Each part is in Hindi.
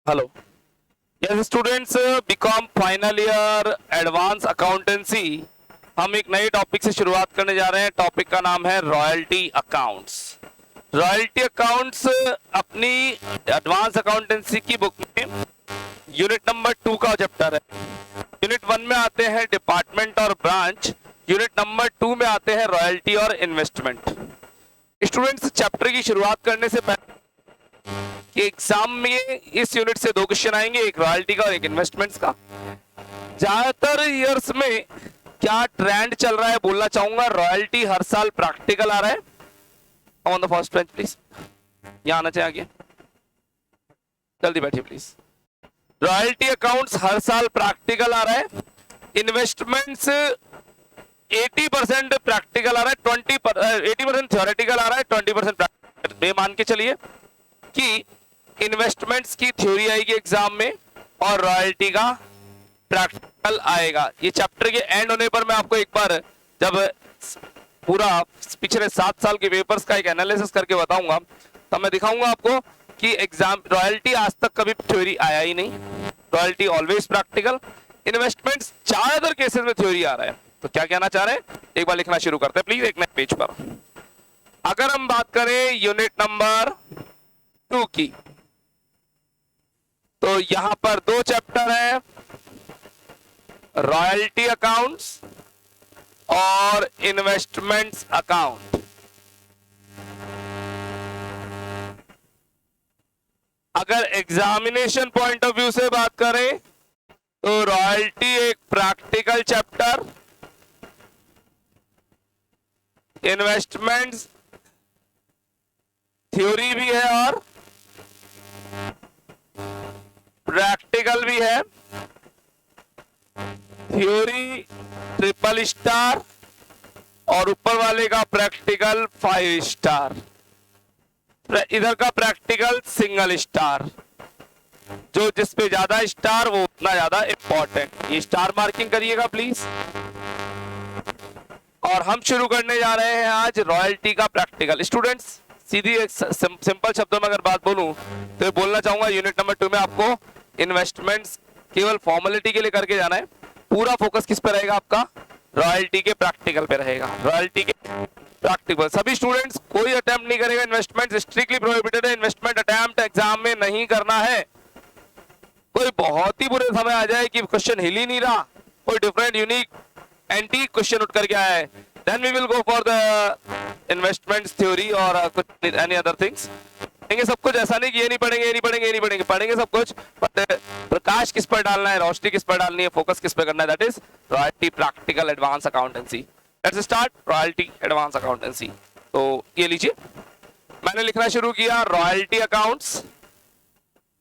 Hello. Yes students, B Com final year advance accountancy. हम एक नए टॉपिक से शुरुआत करने जा रहे हैं। टॉपिक का नाम है रॉयल्टी अकाउंट्स। रॉयल्टी अकाउंट्स अपनी एडवांस अकाउंटेंसी की बुक में यूनिट नंबर 2 का चैप्टर है। यूनिट 1 में आते हैं डिपार्टमेंट और ब्रांच, यूनिट नंबर 2 में आते हैं रॉयल्टी और इन्वेस्टमेंट। स्टूडेंट्स, चैप्टर की शुरुआत करने से पहले कि एग्जाम में इस यूनिट से 2 क्वेश्चन आएंगे, एक रॉयल्टी का और एक इन्वेस्टमेंट्स का। ज्यादातर ईयर्स में क्या ट्रेंड चल रहा है बोलना चाहूंगा। रॉयल्टी हर साल प्रैक्टिकल आ रहा है। On the first bench please, यहां आना चाहिए आगे, जल्दी बैठिए प्लीज। रॉयल्टी अकाउंट्स हर साल प्रैक्टिकल आ रहा है। इन्वेस्टमेंट्स 80% प्रैक्टिकल आ रहा है, 80% थ्योरेटिकल आ रहा है, 20% प्रैक्टिकल। ये मान के चलिए कि इन्वेस्टमेंट्स की थ्योरी आएगी एग्जाम में और रॉयल्टी का प्रैक्टिकल आएगा। ये चैप्टर के एंड होने पर मैं आपको एक बार जब पूरा पिछले 7 साल के पेपर्स का एक एनालिसिस करके बताऊंगा, तब मैं दिखाऊंगा आपको कि एग्जाम रॉयल्टी आज तक कभी थ्योरी आया ही नहीं। Royalty always practical. इन्वेस्टमेंट्स ज्यादातर केसेस में थ्योरी आ रहा है। तो क्या कहना चाह रहे हैं, एक बार लिखना शुरू करते हैं प्लीज एक नए पेज पर। अगर हम बात करें यूनिट नंबर 2 की, तो यहां पर 2 चैप्टर है, रॉयल्टी अकाउंट्स और इन्वेस्टमेंट्स अकाउंट। अगर एग्जामिनेशन पॉइंट ऑफ व्यू से बात करें तो रॉयल्टी एक प्रैक्टिकल चैप्टर, इन्वेस्टमेंट्स थ्योरी भी है और प्रैक्टिकल भी है। थ्योरी ट्रिपल स्टार और ऊपर वाले का प्रैक्टिकल 5 स्टार, इधर का प्रैक्टिकल सिंगल स्टार। जो जिस पे ज्यादा स्टार वो उतना ज्यादा इंपॉर्टेंट। ये स्टार मार्किंग करिएगा प्लीज। और हम शुरू करने जा रहे हैं आज रॉयल्टी का प्रैक्टिकल। स्टूडेंट्स, सीधी सिंपल शब्दों में अगर बात बोलूं तो बोलना चाहूंगा यूनिट नंबर 2 में आपको इन्वेस्टमेंट्स केवल फॉर्मेलिटी के लिए करके जाना है। पूरा फोकस किस पे रहेगा आपका, रॉयल्टी के प्रैक्टिकल पे रहेगा। रॉयल्टी के प्रैक्टिकल सभी स्टूडेंट्स कोई अटेम्प्ट नहीं करेगा। इन्वेस्टमेंट स्ट्रिक्टली प्रोहिबिटेड है। इन्वेस्टमेंट अटेम्प्ट एग्जाम में नहीं करना है। कोई बहुत ही बुरे समय आ जाए कि क्वेश्चन हिल ही नहीं रहा, कोई डिफरेंट यूनिक एंटी क्वेश्चन उठ करके आया है, then we will go for the investments theory और कुछ एनी अदर थिंग्स। पढ़ेंगे सब कुछ, ऐसा नहीं कि ये नहीं पढ़ेंगे, ये नहीं पढ़ेंगे, ये नहीं पढ़ेंगे, पढ़ेंगे सब कुछ। बट प्रकाश किस पर डालना है, रोशनी किस पर डालनी है, फोकस किस पर करना है, that is royalty practical advance accountancy. Let's start royalty advance accountancy. तो ये लीजिए, मैंने लिखना शुरू किया रॉयल्टी अकाउंट्स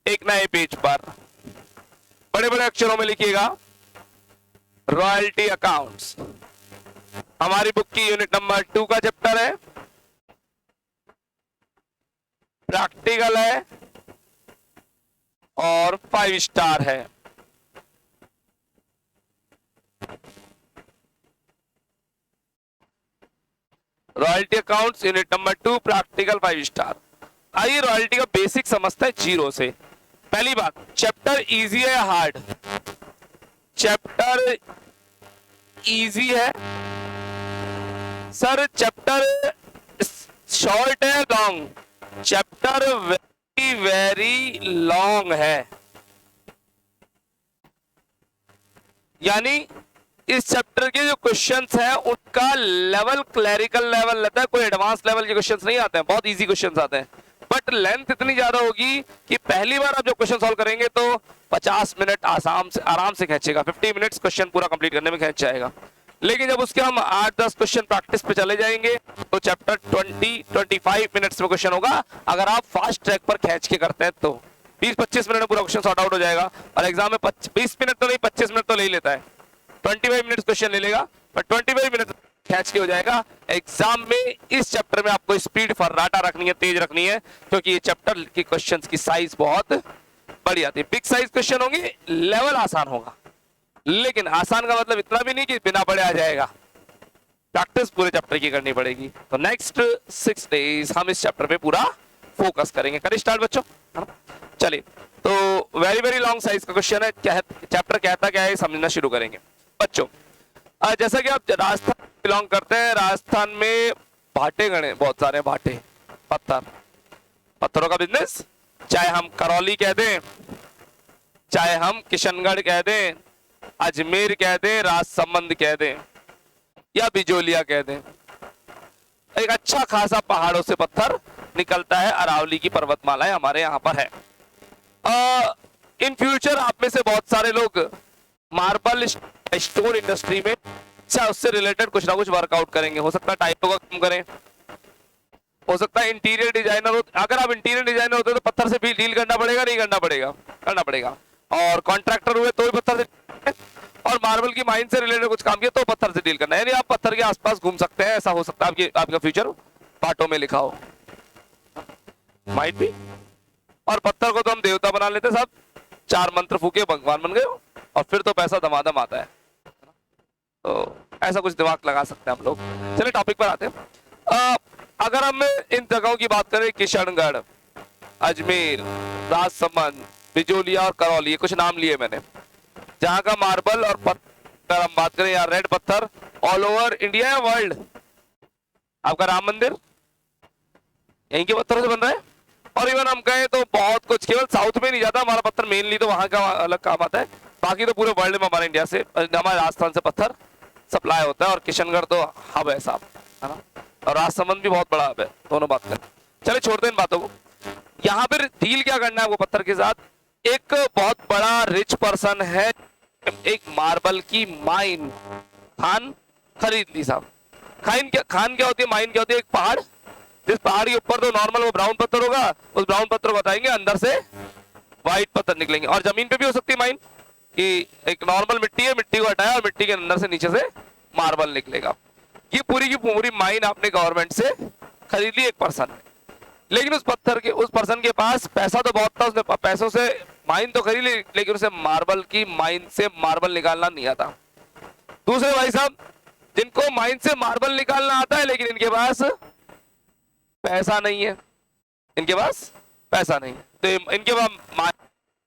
एक नए पेज पर। बड़े बड़े अक्षरों में लिखिएगा रॉयल्टी अकाउंट्स। हमारी बुक की यूनिट नंबर 2 का चैप्टर है, प्रैक्टिकल है और 5 स्टार है। Royalty accounts unit number 2 practical 5 star. आइए रॉयल्टी का बेसिक समझते हैं जीरो से। पहली बात, चैप्टर इजी है या हार्ड? चैप्टर इजी है सर। चैप्टर शॉर्ट है long? Chapter very very long है। यानी इस चैप्टर के जो क्वेश्चंस हैं उनका लेवल क्लरिकल लेवल रहता है, कोई एडवांस लेवल के क्वेश्चंस नहीं आते हैं, बहुत इजी क्वेश्चंस आते हैं। बट लेंथ इतनी ज्यादा होगी कि पहली बार आप जो क्वेश्चन सॉल्व करेंगे तो 50 मिनट आराम से खींचेगा। 50 मिनट्स क्वेश्चन पूरा कंप्लीट करने में खींच जाएगा। लेकिन जब उसके हम 8-10 क्वेश्चन प्रैक्टिस पे चले जाएंगे तो चैप्टर 20-25 मिनट्स में क्वेश्चन होगा। अगर आप फास्ट ट्रैक पर खींच के करते हैं तो 20-25 मिनट में पूरा क्वेश्चन सॉर्ट आउट हो जाएगा। और एग्जाम में 20 मिनट तो नहीं, 25 मिनट तो ले ही लेता है। 25 मिनट्स क्वेश्चन ले लेगा, पर 25 मिनट खींच के हो जाएगा। एग्जाम में इस चैप्टर में आपको स्पीड फर्राटा रखनी है, तेज रखनी है, क्योंकि ये चैप्टर के क्वेश्चंस की साइज बहुत बड़ी आती है। बिग साइज क्वेश्चन होंगे, लेवल आसान होगा, लेकिन आसान का मतलब इतना भी नहीं कि बिना पढ़े आ जाएगा। प्रैक्टिस पूरे चैप्टर की करनी पड़ेगी। तो नेक्स्ट 6 डेज हम इस चैप्टर पे पूरा फोकस करेंगे। करें स्टार्ट बच्चों, चलिए तो वेरी वेरी लॉन्ग साइज का क्वेश्चन है, चैप्टर कहता क्या है समझना शुरू करेंगे बच्चों। जैसा कि आप राजस्थान बिलोंग करते हैं, राजस्थान में भाटे गणे बहुत सारे भाटे, पत्थरों का बिजनेस, चाहे हम करौली कह दें, चाहे हम किशनगढ़ कह दें, अजमेर कह दें, राजसमंद कह दें या बिजोलिया कह दें, एक अच्छा खासा पहाड़ों से पत्थर निकलता है। अरावली की पर्वतमालाएं हमारे यहाँ पर है। इन फ्यूचर आप में से बहुत सारे लोग मार्बल स्टोन इंडस्ट्री में अच्छा उससे रिलेटेड कुछ ना कुछ वर्कआउट करेंगे। हो सकता है टाइपों का काम करें, हो सकता है इंटीरियर डिजाइनर हो। अगर आप इंटीरियर डिजाइनर होते तो पत्थर से भी डील करना पड़ेगा, नहीं करना पड़ेगा? करना पड़ेगा। और कॉन्ट्रैक्टर हुए तो भी पत्थर से, और मार्बल की माइन से रिलेटेड कुछ काम किया तो पत्थर से डील करना है। यानी आप पत्थर के आसपास घूम सकते हैं। ऐसा हो सकता है आपका फ्यूचर पार्टों में लिखा हो, माइट भी। और पत्थर को तो हम देवता बना लेते सब, 4 मंत्र फूके भगवान बन गए, और फिर तो पैसा दमादम आता है। तो ऐसा कुछ दिमाग लगा सकते हैं हम लोग। चलिए टॉपिक पर आते हैं। अगर हम इन जगहों की बात करें, किशनगढ़, अजमेर, राजसमंद, बिजोलिया और करौली, ये कुछ नाम लिए मैंने, जहां का मार्बल और पत्थर हम बात करें या रेड पत्थर ऑल ओवर इंडिया या वर्ल्ड। आपका राम मंदिर यहीं के पत्थरों से बन रहा है। और इवन हम कहें तो बहुत कुछ, केवल साउथ में नहीं जाता हमारा पत्थर, मेनली तो वहां का अलग काम आता है, बाकी तो पूरे वर्ल्ड में हमारे इंडिया से, हमारे राजस्थान से पत्थर सप्लाई होता है। और किशनगढ़ तो हब है साहब, है ना, और राजसमंद भी बहुत बड़ा हब है। दोनों बात करें, चले छोड़ते हैं इन बातों को। यहाँ पर डील क्या करना है वो पत्थर के साथ, एक बहुत बड़ा रिच पर्सन है, एक मार्बल की माइन खान खरीद ली साहब। खान क्या होती है, माइन क्या होती है? एक पहाड़, जिस पहाड़ के ऊपर तो नॉर्मल वो ब्राउन पत्थर होगा, उस ब्राउन पत्थर को बताएंगे अंदर से व्हाइट पत्थर निकलेंगे। और जमीन पे भी हो सकती है माइन, कि एक नॉर्मल मिट्टी है, मिट्टी को हटाया और मिट्टी के अंदर से नीचे से मार्बल निकलेगा। ये पूरी की पूरी माइन आपने गवर्नमेंट से खरीद ली एक पर्सन ने, लेकिन उस पर्सन के पास पैसा तो बहुत था, उसने पैसों से माइन तो खरीद ली, लेकिन उसे मार्बल की माइन से मार्बल निकालना नहीं आता। दूसरे भाई साहब जिनको माइन से मार्बल निकालना आता है, लेकिन इनके पास पैसा नहीं है, इनके पास पैसा नहीं है। तो इनके पास माइन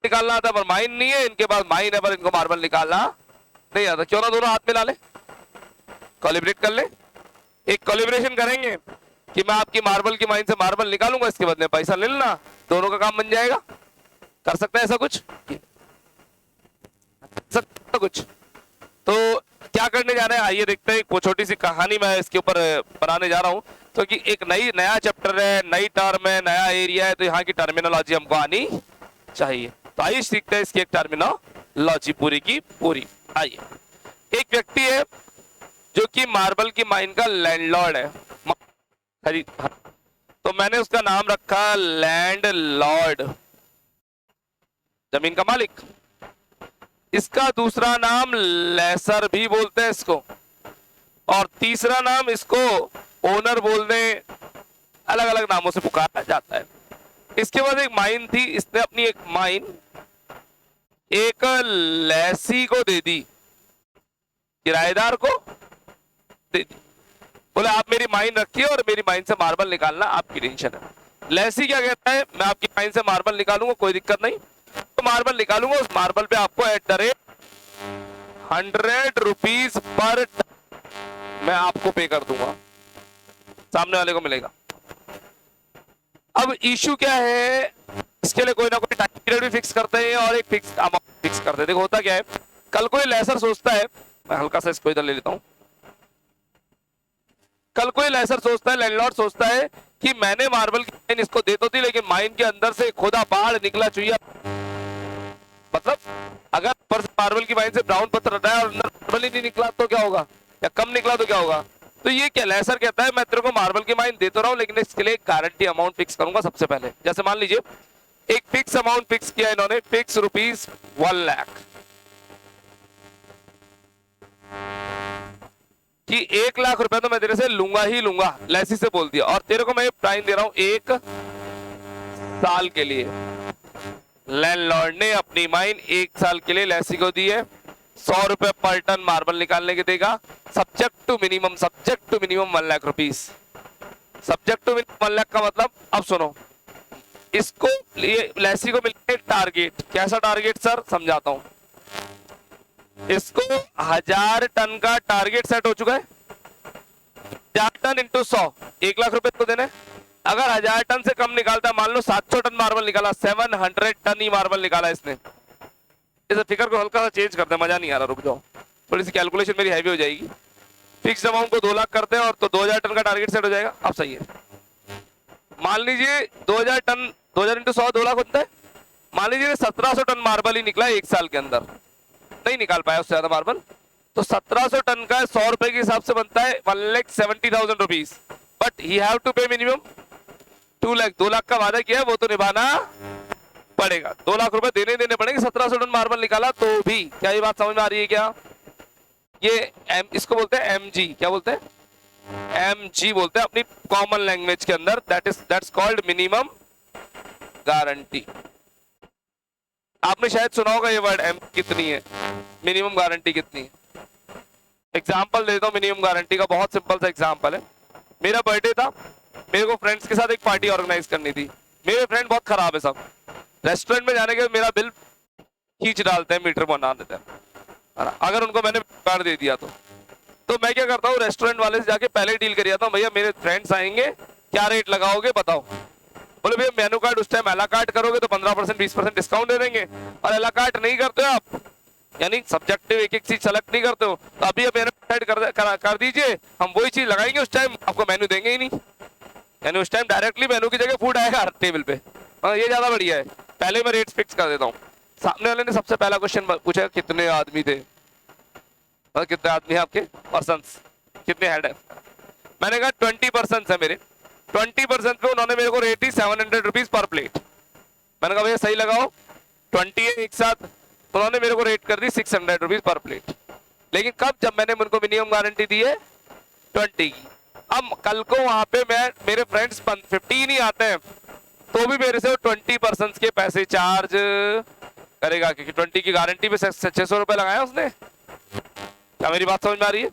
निकालना आता है पर माइन नहीं है, इनके पास माइन है पर इनको मार्बल निकालना नहीं आता। क्यों ना दोनों हाथ मिला ले, कोलिब्रेट कर ले, एक कोलिब्रेशन करेंगे कि मैं आपकी मार्बल की माइन से मार्बल निकालूंगा, इसके बदले पैसा ले लेना, दोनों का काम बन जाएगा। कर सकते हैं ऐसा कुछ? सकता कुछ? तो क्या करने जा रहे हैं आइए देखते हैं। एक छोटी सी कहानी मैं इसके ऊपर बनाने जा रहा हूं, तो कि एक नया चैप्टर है, नई टर्म है, नया एरिया है, तो यहाँ की टर्मिनोलॉजी हमको आनी चाहिए। तो आइए सीखते हैं इसकी एक टर्मिनोलॉजी पूरी की पूरी। आइए, एक व्यक्ति है जो कि मार्बल की माइन का लैंडलॉर्ड है, तो मैंने उसका नाम रखा लैंड लॉर्ड, जमीन का मालिक। इसका दूसरा नाम लेसर भी बोलते हैं इसको, और तीसरा नाम इसको ओनर बोलने, अलग अलग नामों से पुकारा जाता है। इसके बाद एक माइन थी, इसने अपनी एक माइन एक लैसी को दे दी, किराएदार को दे दी। बोले आप मेरी माइन रखिए और मेरी माइन से मार्बल निकालना आपकी टेंशन है। लैसी क्या कहता है, मैं आपकी माइन से मार्बल निकालूंगा, कोई दिक्कत नहीं, तो मार्बल निकालूंगा, उस मार्बल पे आपको at the rate 100 rupees per ton मैं आपको पे कर दूंगा, सामने वाले को मिलेगा। अब इशू क्या है, इसके लिए कोई ना कोई टाइम पीरियड भी फिक्स करते हैं और एक फिक्स अमाउंट फिक्स करते हैं। देखो होता क्या है, कल कोई लेसर सोचता है, मैं हल्का सा इसको इधर ले लेता हूं, कल कोई लेसर सोचता है, लैंडलॉर्ड सोचता है कि मैंने मार्बल की माइन इसको दे तो दी, लेकिन माइन के अंदर से खुदा पहाड़ निकला चुहिया। मतलब अगर पर मार्बल की माइन से ब्राउन पत्थर हटाया और अंदर मार्बल ही नहीं निकला तो क्या होगा, या कम निकला तो क्या होगा? तो ये क्या लेसर कहता है, मैं तेरे को मार्बल की माइन दे तो रहा हूं, लेकिन इसके लिए गारंटी अमाउंट फिक्स करूंगा सबसे पहले। जैसे मान लीजिए एक फिक्स अमाउंट फिक्स किया इन्होंने, फिक्स रुपीज 1 लाख, कि 1 लाख रुपए तो मैं तेरे से लूंगा ही लूंगा, लैसी से बोल दिया, और तेरे को मैं टाइम दे रहा हूं 1 साल के लिए। लैंडलॉर्ड ने अपनी माइन 1 साल के लिए लैसी को दी है, 100 रुपए पर टन मार्बल निकालने के देगा, subject to minimum 1 lakh rupees. Subject to minimum 1 lakh का मतलब, अब सुनो, इसको लैसी को मिलने टारगेट। कैसा टारगेट सर, समझाता हूं। इसको 1000 टन का टारगेट सेट हो चुका है। 1000 टन इंटू 100, 1 लाख रुपए को देने। अगर 1000 टन से कम निकालता है, मान लो 700 टन मार्बल निकाला, 700 टन ही मार्बल निकाला इसने। इस फिगर को हल्का सा चेंज करते हैं, मजा नहीं आ रहा, रुक जाओ, थोड़ी सी कैलकुलेशन मेरी हैवी हो जाएगी। फिक्स अमाउंट को 2 लाख करते हैं और तो 2000 टन का टारगेट सेट हो जाएगा। अब सही है, मान लीजिए 2000 टन, 2000 इंटू 100 2 लाख होता है। मान लीजिए 1700 टन मार्बल ही निकला 1 साल के अंदर, नहीं निकाल पाया उससे ज्यादा मार्बल, तो 1700 टन का 100 रुपए के हिसाब से बनता है 1,70,000 rupees. But he have to pay minimum 2 lakh. 2 lakh का वादा किया है, वो तो निभाना पड़ेगा। 2 लाख रुपए देने पड़ेंगे। 1700 टन मार्बल निकाला तो भी। क्या ये बात समझ में आ रही है क्या? ये इसको बोलते हैं एमजी। क्या बोलते हैं? एमजी बोलते हैं अपनी कॉमन लैंग्वेज के अंदर। That's called minimum guarantee. आपने शायद सुना होगा ये वर्ड, एम कितनी है, मिनिमम गारंटी कितनी है। एग्जाम्पल देता हूँ मिनिमम गारंटी का, बहुत सिंपल सा एग्जाम्पल है। मेरा बर्थडे था, मेरे को फ्रेंड्स के साथ एक पार्टी ऑर्गेनाइज करनी थी। मेरे फ्रेंड बहुत खराब है सब, रेस्टोरेंट में जाने के मेरा बिल खींच डालते हैं, मीटर बना देते हैं। अगर उनको मैंने कार्ड दे दिया तो मैं क्या करता हूँ, रेस्टोरेंट वाले से जाके पहले डील कर आता हूँ, भैया मेरे फ्रेंड्स आएंगे, क्या रेट लगाओगे बताओ। बोले भैया मेनू कार्ड उस टाइम एला कार्ड करोगे तो 15% 20% डिस्काउंट दे देंगे, और एला कार्ड नहीं करते हो आप, यानी सब्जेक्टिव एक एक चीज सेलेक्ट नहीं करते हो, तो अभी मेनू कार्ड कर दीजिए, हम वही चीज लगाएंगे, उस टाइम आपको मेनू देंगे ही नहीं। यानी उस टाइम डायरेक्टली मेनू की जगह फूड आएगा टेबल पे। ये ज्यादा बढ़िया है, पहले मैं रेट फिक्स कर देता हूँ। सामने वाले ने सबसे पहला क्वेश्चन पूछा कितने आदमी थे, कितने आदमी है आपके पर्सन्स, कितने हेड है। मैंने कहा 20 पर्सन्स है मेरे। 20% पे उन्होंने मेरे को रेट दी 700 रुपीज पर प्लेट। मैंने कहा भैया सही लगाओ, 20 है एक साथ, तो उन्होंने मेरे को रेट कर दी 600 रुपीज पर प्लेट। लेकिन कब, जब मैंने उनको मिनिमम गारंटी दी है 20 की। अब कल को वहां पे मैं, मेरे फ्रेंड्स 15 ही आते हैं तो भी मेरे से वो 20% के पैसे चार्ज करेगा, क्योंकि 20 की गारंटी पे 600 रुपए लगाया उसने। क्या मेरी बात समझ में आ रही है?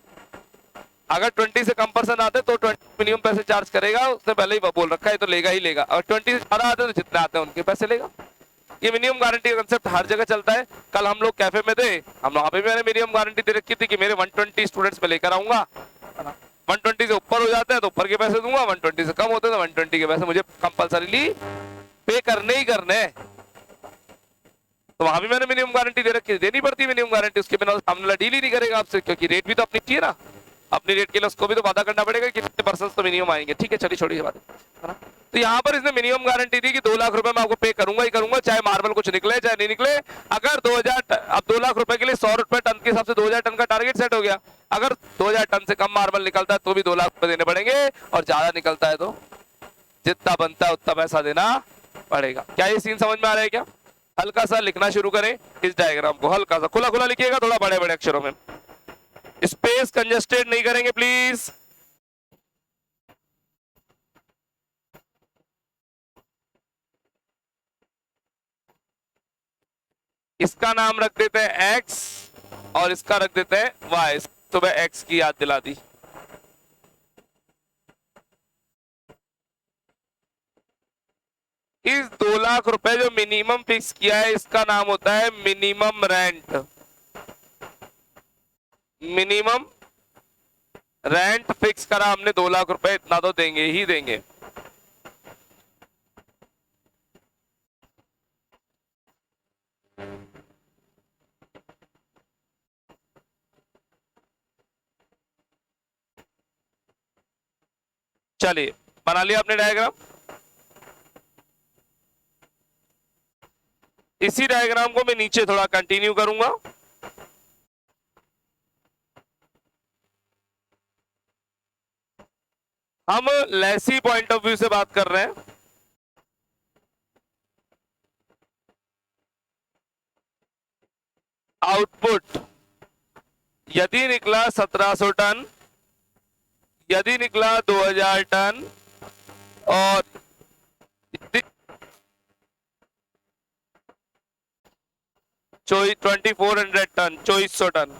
अगर 20 से कम पर्सन आते तो 20 मिनिमम पैसे चार्ज करेगा, उसने पहले ही बोल रखा है तो लेगा ही लेगा। और 20 से ज्यादा आते तो जितने आते हैं उनके पैसे लेगा। ये मिनिमम गारंटी का कंसेप्ट हर जगह चलता है। कल हम लोग कैफे में थे, हम वहां पे भी मैंने मिनिमम गारंटी दे रखी थी कि मेरे 120 स्टूडेंट्स में लेकर आऊंगा। 120 से ऊपर हो जाते हैं तो ऊपर के पैसे दूंगा, 120 से कम होते हैं तो 120 के पैसे मुझे कंपल्सरीली पे करने ही करने हैं। तो वहां भी मैंने मिनिमम गारंटी दे रखी, देनी पड़ती है मिनिमम गारंटी, उसके बिना सामने वाला डील ही नहीं करेगा आपसे, क्योंकि रेट भी तो अपनी चाहिए ना, अपनी रेट के लिए उसको भी तो वादा करना पड़ेगा कितने परसेंट तो मिनिमम आएंगे। ठीक है, चलिए छोड़िए बात, है ना। तो यहाँ पर इसने मिनिमम गारंटी दी कि 2 लाख रुपए मैं आपको पे करूंगा ही करूंगा, चाहे मार्बल कुछ निकले चाहे नहीं निकले। अगर 2000, अब 2 लाख रुपए के लिए 100 रुपए टन के हिसाब से 2000 टन का टारगेट सेट हो गया। अगर 2000 टन से कम मार्बल निकलता है तो भी 2 लाख रुपए देने पड़ेंगे, और ज्यादा निकलता है तो जितना बनता है उतना पैसा देना पड़ेगा। क्या ये सीन समझ में आ रहा है क्या? हल्का सा लिखना शुरू करें इस डायग्राम को, हल्का सा खुला खुला लिखिएगा, थोड़ा बड़े बड़े अक्षरों में, स्पेस कंजेस्टेड नहीं करेंगे प्लीज। इसका नाम रख देते हैं x और इसका रख देते हैं y। तो मैं x की याद दिला दी। इस 2 लाख रुपए जो मिनिमम फिक्स किया है, इसका नाम होता है minimum rent. Minimum rent fix करा हमने 2 लाख रुपए, इतना तो देंगे ही देंगे। चलिए बना लिया आपने डायग्राम। इसी डायग्राम को मैं नीचे थोड़ा कंटिन्यू करूंगा। हम लेसी पॉइंट ऑफ व्यू से बात कर रहे हैं। आउटपुट यदि निकला 1700 टन, यदि निकला 2000 टन, और 2400 टन, 2400 टन,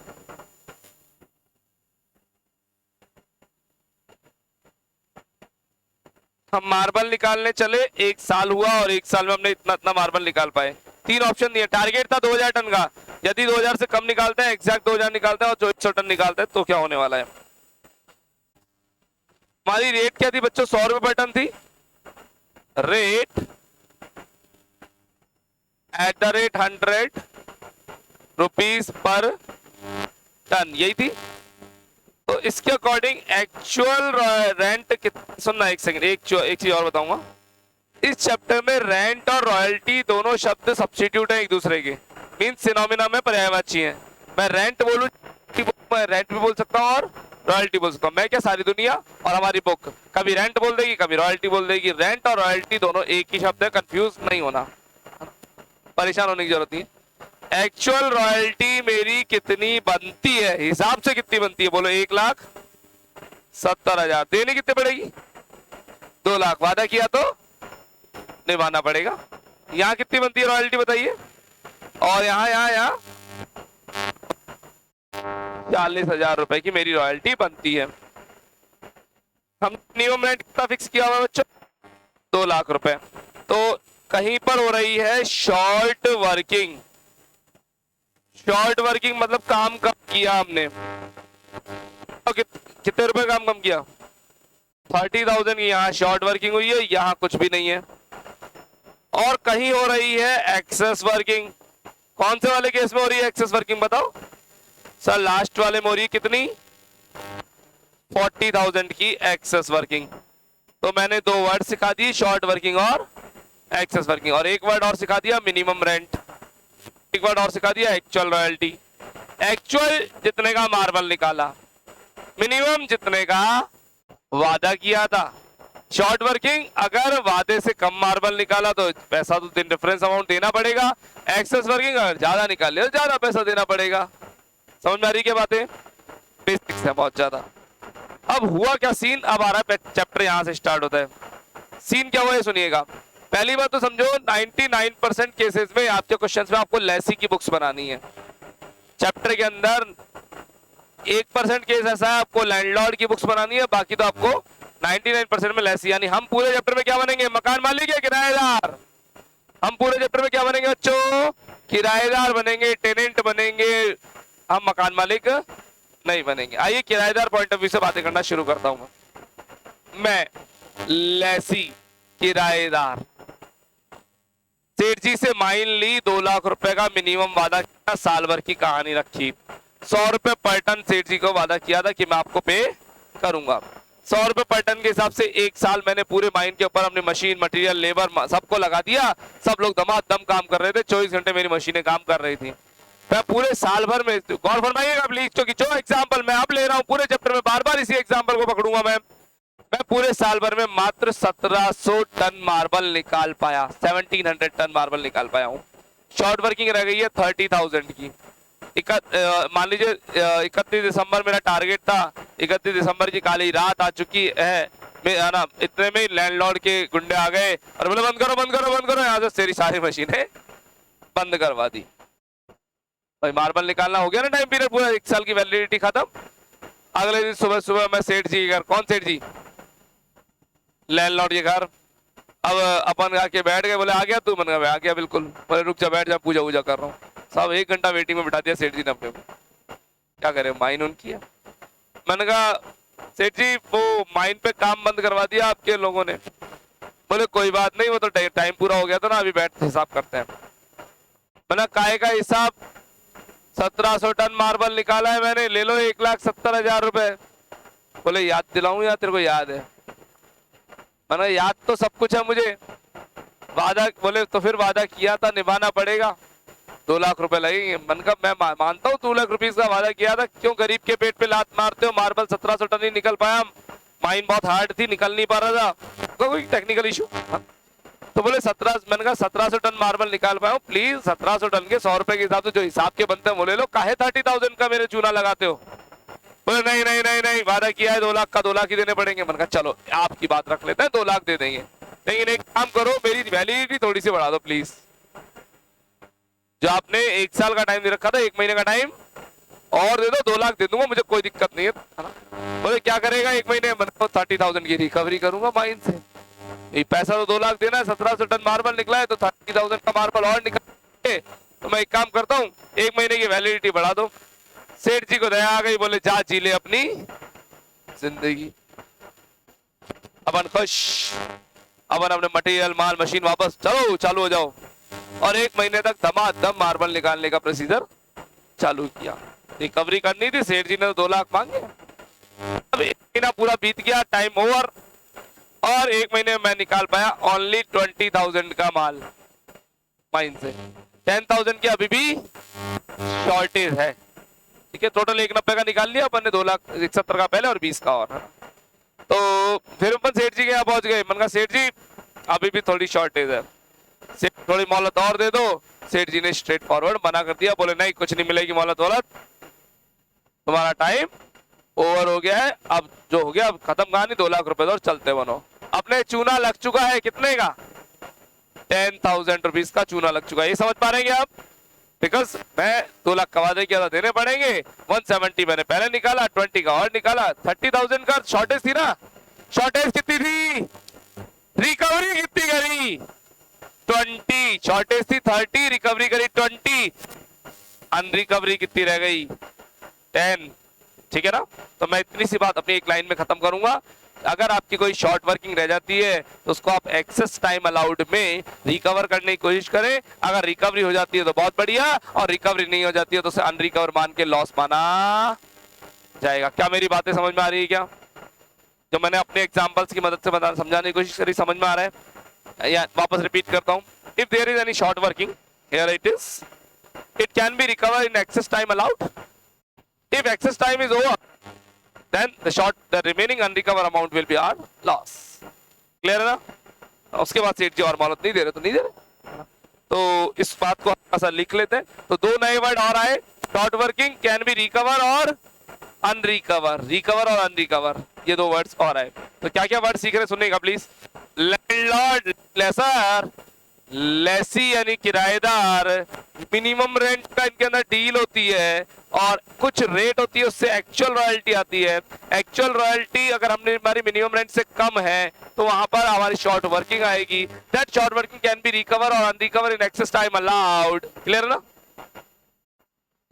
हम मार्बल निकालने चले, 1 साल हुआ और 1 साल में हमने इतना इतना मार्बल निकाल पाए। तीन ऑप्शन दिए, टारगेट था 2000 टन का, यदि 2000 से कम निकालते हैं, एग्जैक्ट 2000 निकालते हैं और 2400 टन निकालते हैं तो क्या होने वाला है। हमारी रेट क्या थी बच्चों, 100 रुपए पर टन थी, rate at the rate 100 rupees per ton, यही थी। तो इसके अकॉर्डिंग एक्चुअल रेंट सुनना, एक सेकंड, एक चीज और बताऊंगा। इस चैप्टर में रेंट और रॉयल्टी दोनों शब्द सब्स्टिट्यूट है एक दूसरे के, मीन सिनोमिना में पर्यायवाची है। मैं रेंट बोलूं, मैं रेंट भी बोल सकता हूं और रॉयल्टी बोल सकता हूं। मैं क्या, सारी दुनिया और हमारी बुक कभी रेंट बोल देगी, कभी रॉयल्टी बोल देगी। रेंट और रॉयल्टी दोनों एक ही शब्द है, कंफ्यूज नहीं होना, परेशान होने की जरूरत नहीं है। एक्चुअल रॉयल्टी मेरी कितनी बनती है, हिसाब से कितनी बनती है, बोलो 1,70,000। देनी कितनी पड़ेगी, 2 लाख। वादा किया तो निभाना पड़ेगा। यहाँ कितनी बनती है रॉयल्टी बताइए, और यहाँ 40,000 रुपए की मेरी रॉयल्टी बनती है। हम मिनिमम रेंट कितना फिक्स किया हुआ बच्चों, 2 लाख रुपए। तो कहीं पर हो रही है शॉर्ट वर्किंग। शॉर्ट वर्किंग मतलब काम कम किया हमने, तो कितने रुपए काम कम किया, 30,000 की यहाँ शॉर्ट वर्किंग हुई है, यहाँ कुछ भी नहीं है। और कहीं हो रही है एक्सेस वर्किंग। कौन से वाले केस में हो रही है एक्सेस वर्किंग बताओ सर, लास्ट वाले में हो रही है कितनी, 40,000 की एक्सेस वर्किंग। तो मैंने 2 वर्ड सिखा दिए, शॉर्ट वर्किंग और एक्सेस वर्किंग, और एक वर्ड और सिखा दिया मिनिमम रेंट, एक वर्ड और सिखा दिया एक्चुअल रॉयल्टी। एक्चुअल जितने का मार्बल निकाला, मिनिमम जितने का वादा किया था। शॉर्ट वर्किंग अगर वादे से कम मार्बल निकाला तो पैसा तो डिफरेंस अमाउंट देना पड़ेगा। एक्सेस वर्किंग अगर ज्यादा निकाल लिया तो ज्यादा पैसा देना पड़ेगा। समझ में आ रही क्या बातें, बेसिक्स है बहुत ज्यादा। अब हुआ क्या सीन, अब आ रहा है चैप्टर, यहां से स्टार्ट होता है। सीन क्या हुआ है सुनिएगा। पहली बात तो समझो 99% केसेस में आपके क्वेश्चंस में आपको लेसी की बुक्स बनानी है। चैप्टर के अंदर 1% केस ऐसा है आपको लैंडलॉर्ड की बुक्स बनानी है, बाकी तो आपको 99% में लेसी। यानी हम पूरे चैप्टर में क्या बनेंगे, मकान मालिक या किराएदार। हम पूरे चैप्टर में क्या बनेंगे बच्चों, किराएदार बनेंगे, टेनेंट बनेंगे, हम मकान मालिक नहीं बनेंगे। आइए किराएदार पॉइंट ऑफ व्यू से बातें करना शुरू करता हूं। मैं लेसी, किराएदार, सेठ जी से माइन ली, 2 लाख रुपए का मिनिमम वादा किया, साल भर की कहानी रखी, 100 रुपए पर टन सेठ जी को वादा किया था कि मैं आपको पे करूंगा। 100 रुपए पर टन के हिसाब से 1 साल मैंने पूरे माइन के ऊपर अपनी मशीन, मटेरियल, लेबर सबको लगा दिया। सब लोग दमादम काम कर रहे थे, 24 घंटे मेरी मशीनें काम कर रही थी। मैं पूरे साल भर में, गौर फरमाइएगा प्लीज, क्योंकि जो एग्जाम्पल मैं अब ले रहा हूं पूरे चैप्टर में बार बार इसी एग्जाम्पल को पकड़ूंगा मैं पूरे साल भर में मात्र 1700 टन मार्बल निकाल पाया, 1700 टन मार्बल निकाल पाया हूं। शॉर्ट वर्किंग रह गई है 30,000 की। मान लीजिए 31 दिसंबर मेरा टारगेट था, 31 दिसंबर की काली रात आ चुकी है ना, इतने में लैंडलॉर्ड के गुंडे आ गए और बोले बंद करो बंद करो बंद करो, यहाँ से तेरी सारी मशीनें बंद करवा दी। भाई मार्बल निकालना हो गया ना टाइम पीरियड, पूरा 1 साल की वैलिडिटी खत्म। अगले दिन सुबह सुबह मैं सेठ जी के घर, कौन सेठ जी, लैंडलॉर्ड के घर। अब अपन आके बैठ गए, बोले आ गया तू, मैंने कहा आ गया बिल्कुल। बोले रुक जा, बैठ जा, पूजा वूजा कर रहा हूँ। सब 1 घंटा वेटिंग में बिठा दिया सेठ जी ने अपने को। क्या करे, माइन उनकी है। मैंने कहा सेठ जी वो माइन पे काम बंद करवा दिया आपके लोगों ने। बोले कोई बात नहीं, वो तो टाइम पूरा हो गया था ना, अभी बैठ हिसाब करते हैं। मैंने काहे का हिसाब, 1700 टन मार्बल निकाला है मैंने, ले लो 1,70,000 रुपए। बोले याद दिलाऊं या तेरे को याद है। मैंने याद तो सब कुछ है मुझे, वादा, बोले तो फिर वादा किया था, निभाना पड़ेगा, 2 लाख रुपए लगेंगे। मन का मैं मानता हूँ 2 लाख रुपीस का वादा किया था, क्यों गरीब के पेट पे लात मारते हो। मार्बल 1700 टन ही निकल पाया, माइन बहुत हार्ड थी, निकल नहीं पा रहा था, तो कोई टेक्निकल इशू। तो बोले 1700 टन मार्बल निकाल पाया हूँ, प्लीज 1700 टन के 100 रुपए के हिसाब से जो हिसाब के बनते हैं वो ले लो, काहे 30,000 का मेरे चूना लगाते हो। बोले नहीं नहीं नहीं नहीं, वादा किया है 2 लाख का, 2 लाख ही देने पड़ेंगे। मैंने कहा चलो आपकी बात रख लेते हैं, 2 लाख दे देंगे, लेकिन एक काम करो, मेरी वैलिडिटी थोड़ी सी बढ़ा दो प्लीज। जो आपने 1 साल का टाइम दे रखा था, 1 महीने का टाइम और दे दो, 2 लाख दे दूंगा, मुझे कोई दिक्कत नहीं है। बोले क्या करेगा 1 महीने, मतलब 30,000 की रिकवरी करूंगा माइन से। पैसा तो 2 लाख देना है, 1700 टन मार्बल निकला है तो 30,000 का मार्बल और निकल। चाहिए, तो मैं एक काम करता हूँ, 1 महीने की वैलिडिटी बढ़ा दो। सेठ जी को दया आ गई, बोले जा जी ले अपनी जिंदगी। अपन खुश, अपन अपने मटेरियल माल मशीन वापस चलो चालू हो जाओ। और 1 महीने तक धमाधम मार्बल निकालने का प्रोसीजर चालू किया। रिकवरी करनी थी, सेठ जी ने तो 2 लाख मांगे। अब 1 महीना पूरा बीत गया, टाइम ओवर, और 1 महीने में मैं निकाल पाया ओनली 20,000 का माल माइन से। 10,000 की अभी भी शॉर्टेज है। ठीक है, टोटल 190 का निकाल लिया अपन ने, 2,71,000 का पहले और 20 का और। तो फिर अपन सेठ जी के यहाँ पहुंच गए। मैंने कहा सेठ जी अभी भी थोड़ी शॉर्टेज है, सेठ थोड़ी मोहलत और दे दो। सेठ जी ने स्ट्रेट फॉरवर्ड मना कर दिया, बोले नहीं कुछ नहीं मिलेगी मोहलत वोहलत, तुम्हारा टाइम ओवर हो गया है, अब जो हो गया अब खत्म कहानी, 2 लाख रुपए दो और चलते बनो। अपने चूना लग चुका है, कितने का? 10,000 रुपीज का चूना लग चुका है। ये समझ पा रहे हैं आप? बिकॉज मैं 2 लाख का वादे किया था, देने पड़ेंगे। 170 मैंने पहले निकाला, 20 का और निकाला, 30,000 का शॉर्टेज थी ना। शॉर्टेज कितनी थी? रिकवरी कितनी करी? 20। शॉर्टेज थी 30, रिकवरी करी 20, अनरिकवरी कितनी रह गई? 10। ठीक है ना? तो मैं इतनी सी बात अपनी एक लाइन में खत्म करूंगा। अगर आपकी कोई शॉर्ट वर्किंग रह जाती है तो उसको आप एक्सेस टाइम अलाउड में रिकवर करने की कोशिश करें। अगर रिकवरी हो जाती है तो बहुत बढ़िया, और रिकवरी नहीं हो जाती है तो उसे अनरिकवर मान के लॉस माना जाएगा। क्या मेरी बातें समझ में आ रही है? क्या जो मैंने अपने एग्जांपल्स की मदद से बताना समझाने की कोशिश करी समझ में आ रहा है? या वापस रिपीट करता हूं, if there is any short working, here it is, it can be recover in excess time allowed. If excess time is over, then the remaining unrecovered amount will be our loss. Clear है ना? उसके बाद सेठ जी और मोहलत नहीं दे रहे तो नहीं दे रहे। तो इस बात को ऐसा लिख लेते हैं। तो 2 नए वर्ड और आए, short working, can be recover और अनरिकवर। रिकवर और अनरिकवर, ये 2 वर्ड्स और आए। तो क्या क्या वर्ड सीख रहे सुनिएगा प्लीज। लैंडलॉर्ड, लेसर, लेसी यानी किराएदार, मिनिमम रेंट का इनके अंदर डील होती है, और कुछ रेट होती है, उससे एक्चुअल रॉयल्टी आती है। एक्चुअल रॉयल्टी अगर हमने हमारी मिनिमम रेंट से कम है तो वहां पर हमारी शॉर्ट वर्किंग आएगी। That short working can be recover और unrecover in excess time allowed. Clear ना?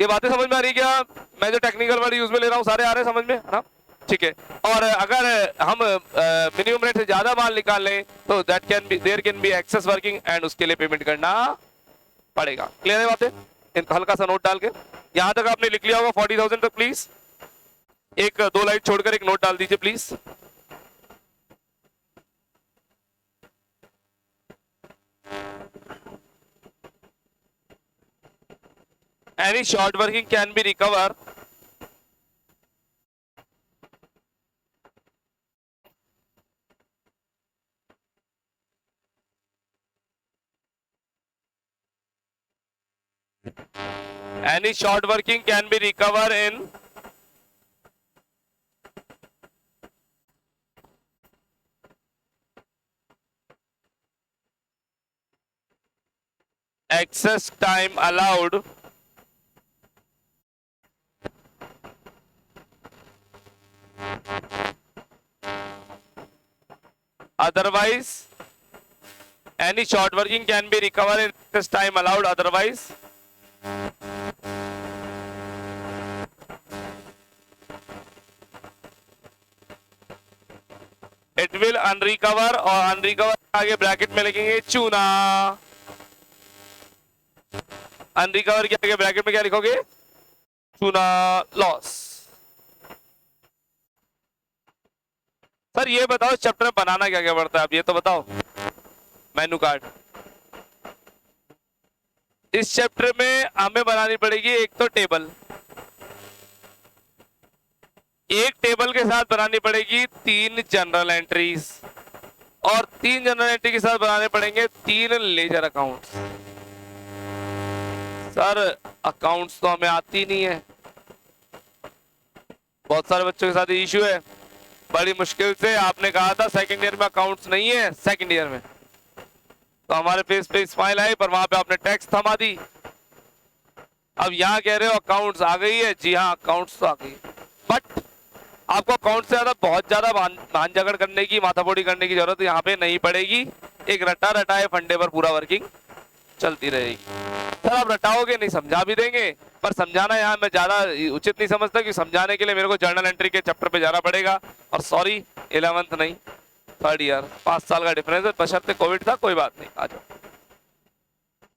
ये बातें समझ में आ रही क्या? मैं जो टेक्निकल वर्ड यूज में ले रहा हूँ सारे आ रहे हैं समझ में, है ना? ठीक है। और अगर हम मिनिमम रेट से ज्यादा माल निकाल लें तो that can be, there can be excess working, and उसके लिए पेमेंट करना पड़ेगा। क्लियर है बातें? इनका हल्का सा नोट डाल के, यहां तक आपने लिख लिया होगा 40,000 तक। प्लीज एक 2 लाइन छोड़कर एक नोट डाल दीजिए please. Any short working can be recover any short working can be recovered in excess time allowed otherwise. Any short working can be recovered in excess time allowed otherwise. It will unrecover, और unrecover आगे ब्रैकेट में लिखेंगे चूना। अनरिकवर के आगे ब्रैकेट में क्या लिखोगे? चूना, लॉस। सर ये बताओ इस चैप्टर में बनाना क्या क्या पड़ता है, अब ये तो बताओ। मेनू कार्ड इस चैप्टर में हमें बनानी पड़ेगी एक तो टेबल, एक टेबल के साथ बनानी पड़ेगी 3 जनरल एंट्रीज, और 3 जनरल एंट्री के साथ बनाने पड़ेंगे 3 लेजर अकाउंट्स। सर अकाउंट्स तो हमें आती नहीं है, बहुत सारे बच्चों के साथ इश्यू है। बड़ी मुश्किल से आपने कहा था सेकंड ईयर में अकाउंट्स नहीं है, सेकंड ईयर में तो हमारे फेस पे स्माइल आई, पर वहां पे आपने टैक्स थमा दी। अब यहाँ कह रहे हो अकाउंट्स आ गई है। जी हाँ अकाउंट्स तो आ गई, बट आपको अकाउंट से ज्यादा बहुत ज्यादा भान झगड़ करने की, माथापोड़ी करने की जरूरत यहाँ पे नहीं पड़ेगी। एक रटा रटाए फंडे पर पूरा वर्किंग चलती रहेगी। सर आप रटाओगे नहीं, समझा भी देंगे, पर समझाना यहाँ मैं ज्यादा उचित नहीं समझता कि समझाने के लिए मेरे को जर्नल एंट्री के चैप्टर पे जाना पड़ेगा। और सॉरी 11th नहीं 3rd ईयर, 5 साल का डिफरेंस है, बशर्ते कोविड था, कोई बात नहीं। आ जाओ,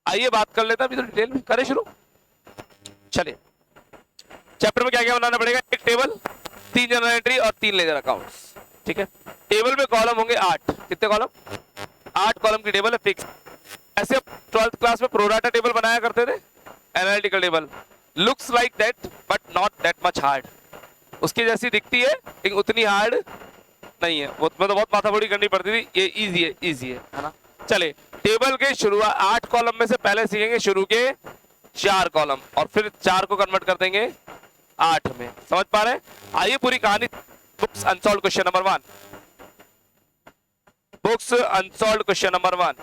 आइए बात कर लेते हैं अभी तो डिटेल में, करें शुरू। चलिए चैप्टर में क्या क्या बनाना पड़ेगा, एक टेबल, 3 जर्नल एंट्री और 3 लेजर अकाउंट्स। ठीक है, टेबल में कॉलम होंगे 8, कितने कॉलम, 8 कॉलम की टेबल है फिक्स। ऐसे 12th क्लास में प्रोडाटा टेबल बनाया करते थे, analytical table, looks like that but not that much hard, उसकी जैसी दिखती है लेकिन उतनी हार्ड नहीं है, वो तो बहुत माथापड़ी करनी पड़ती थी, ये इजी है, इजी है ना। चले टेबल के शुरुआत 8 कॉलम में से पहले सीखेंगे शुरू के 4 कॉलम, और फिर 4 को कन्वर्ट कर देंगे 8 में, समझ पा रहे हैं। आइए पूरी कहानी, books unsolved question number 1, books unsolved question number 1।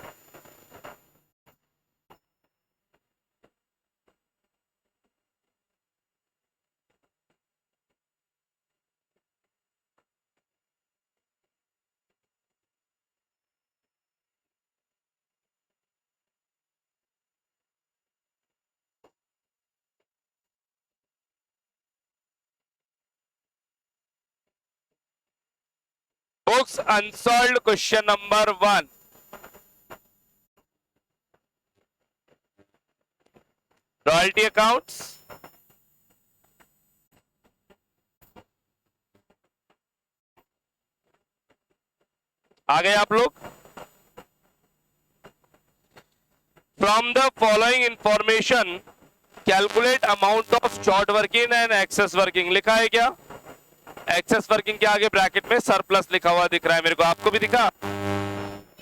Books unsolved question number 1, royalty accounts, आ गए आप लोग। From the following information calculate amount of short working and excess working, लिखा है क्या, एक्सेस वर्किंग के आगे ब्रैकेट में सरप्लस लिखा हुआ दिख रहा है मेरे को, आपको भी दिखा।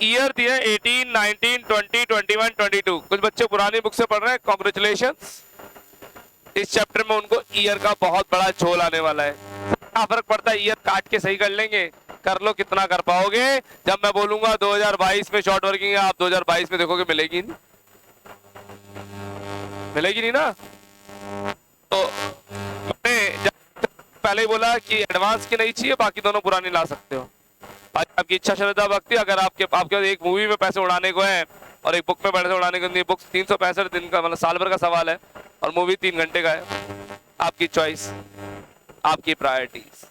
ईयर दिया 18, 19, 20, 21, 22, कुछ बच्चे पुरानी बुक से पढ़ रहे हैं, कॉन्ग्रेचुलेशंस। इस चैप्टर में उनको ईयर का बहुत बड़ा झोल आने वाला है। क्या फर्क पड़ता है, ईयर काट के सही कर लेंगे, कर लो, कितना कर पाओगे। जब मैं बोलूंगा 2022 में शॉर्ट वर्किंग है, आप 2022 में देखोगे मिलेगी नहीं, मिलेगी नहीं ना। तो मैंने जब पहले ही बोला कि एडवांस की नहीं चाहिए, बाकी दोनों पुरानी ला सकते हो, आपकी इच्छा श्रद्धा भक्ति। अगर आपके एक मूवी में पैसे उड़ाने को है और एक बुक में पैसे उड़ाने को नहीं, बुक 365 दिन का मतलब साल भर का सवाल है, और मूवी 3 घंटे का है, आपकी चॉइस, आपकी प्रायोरिटीज।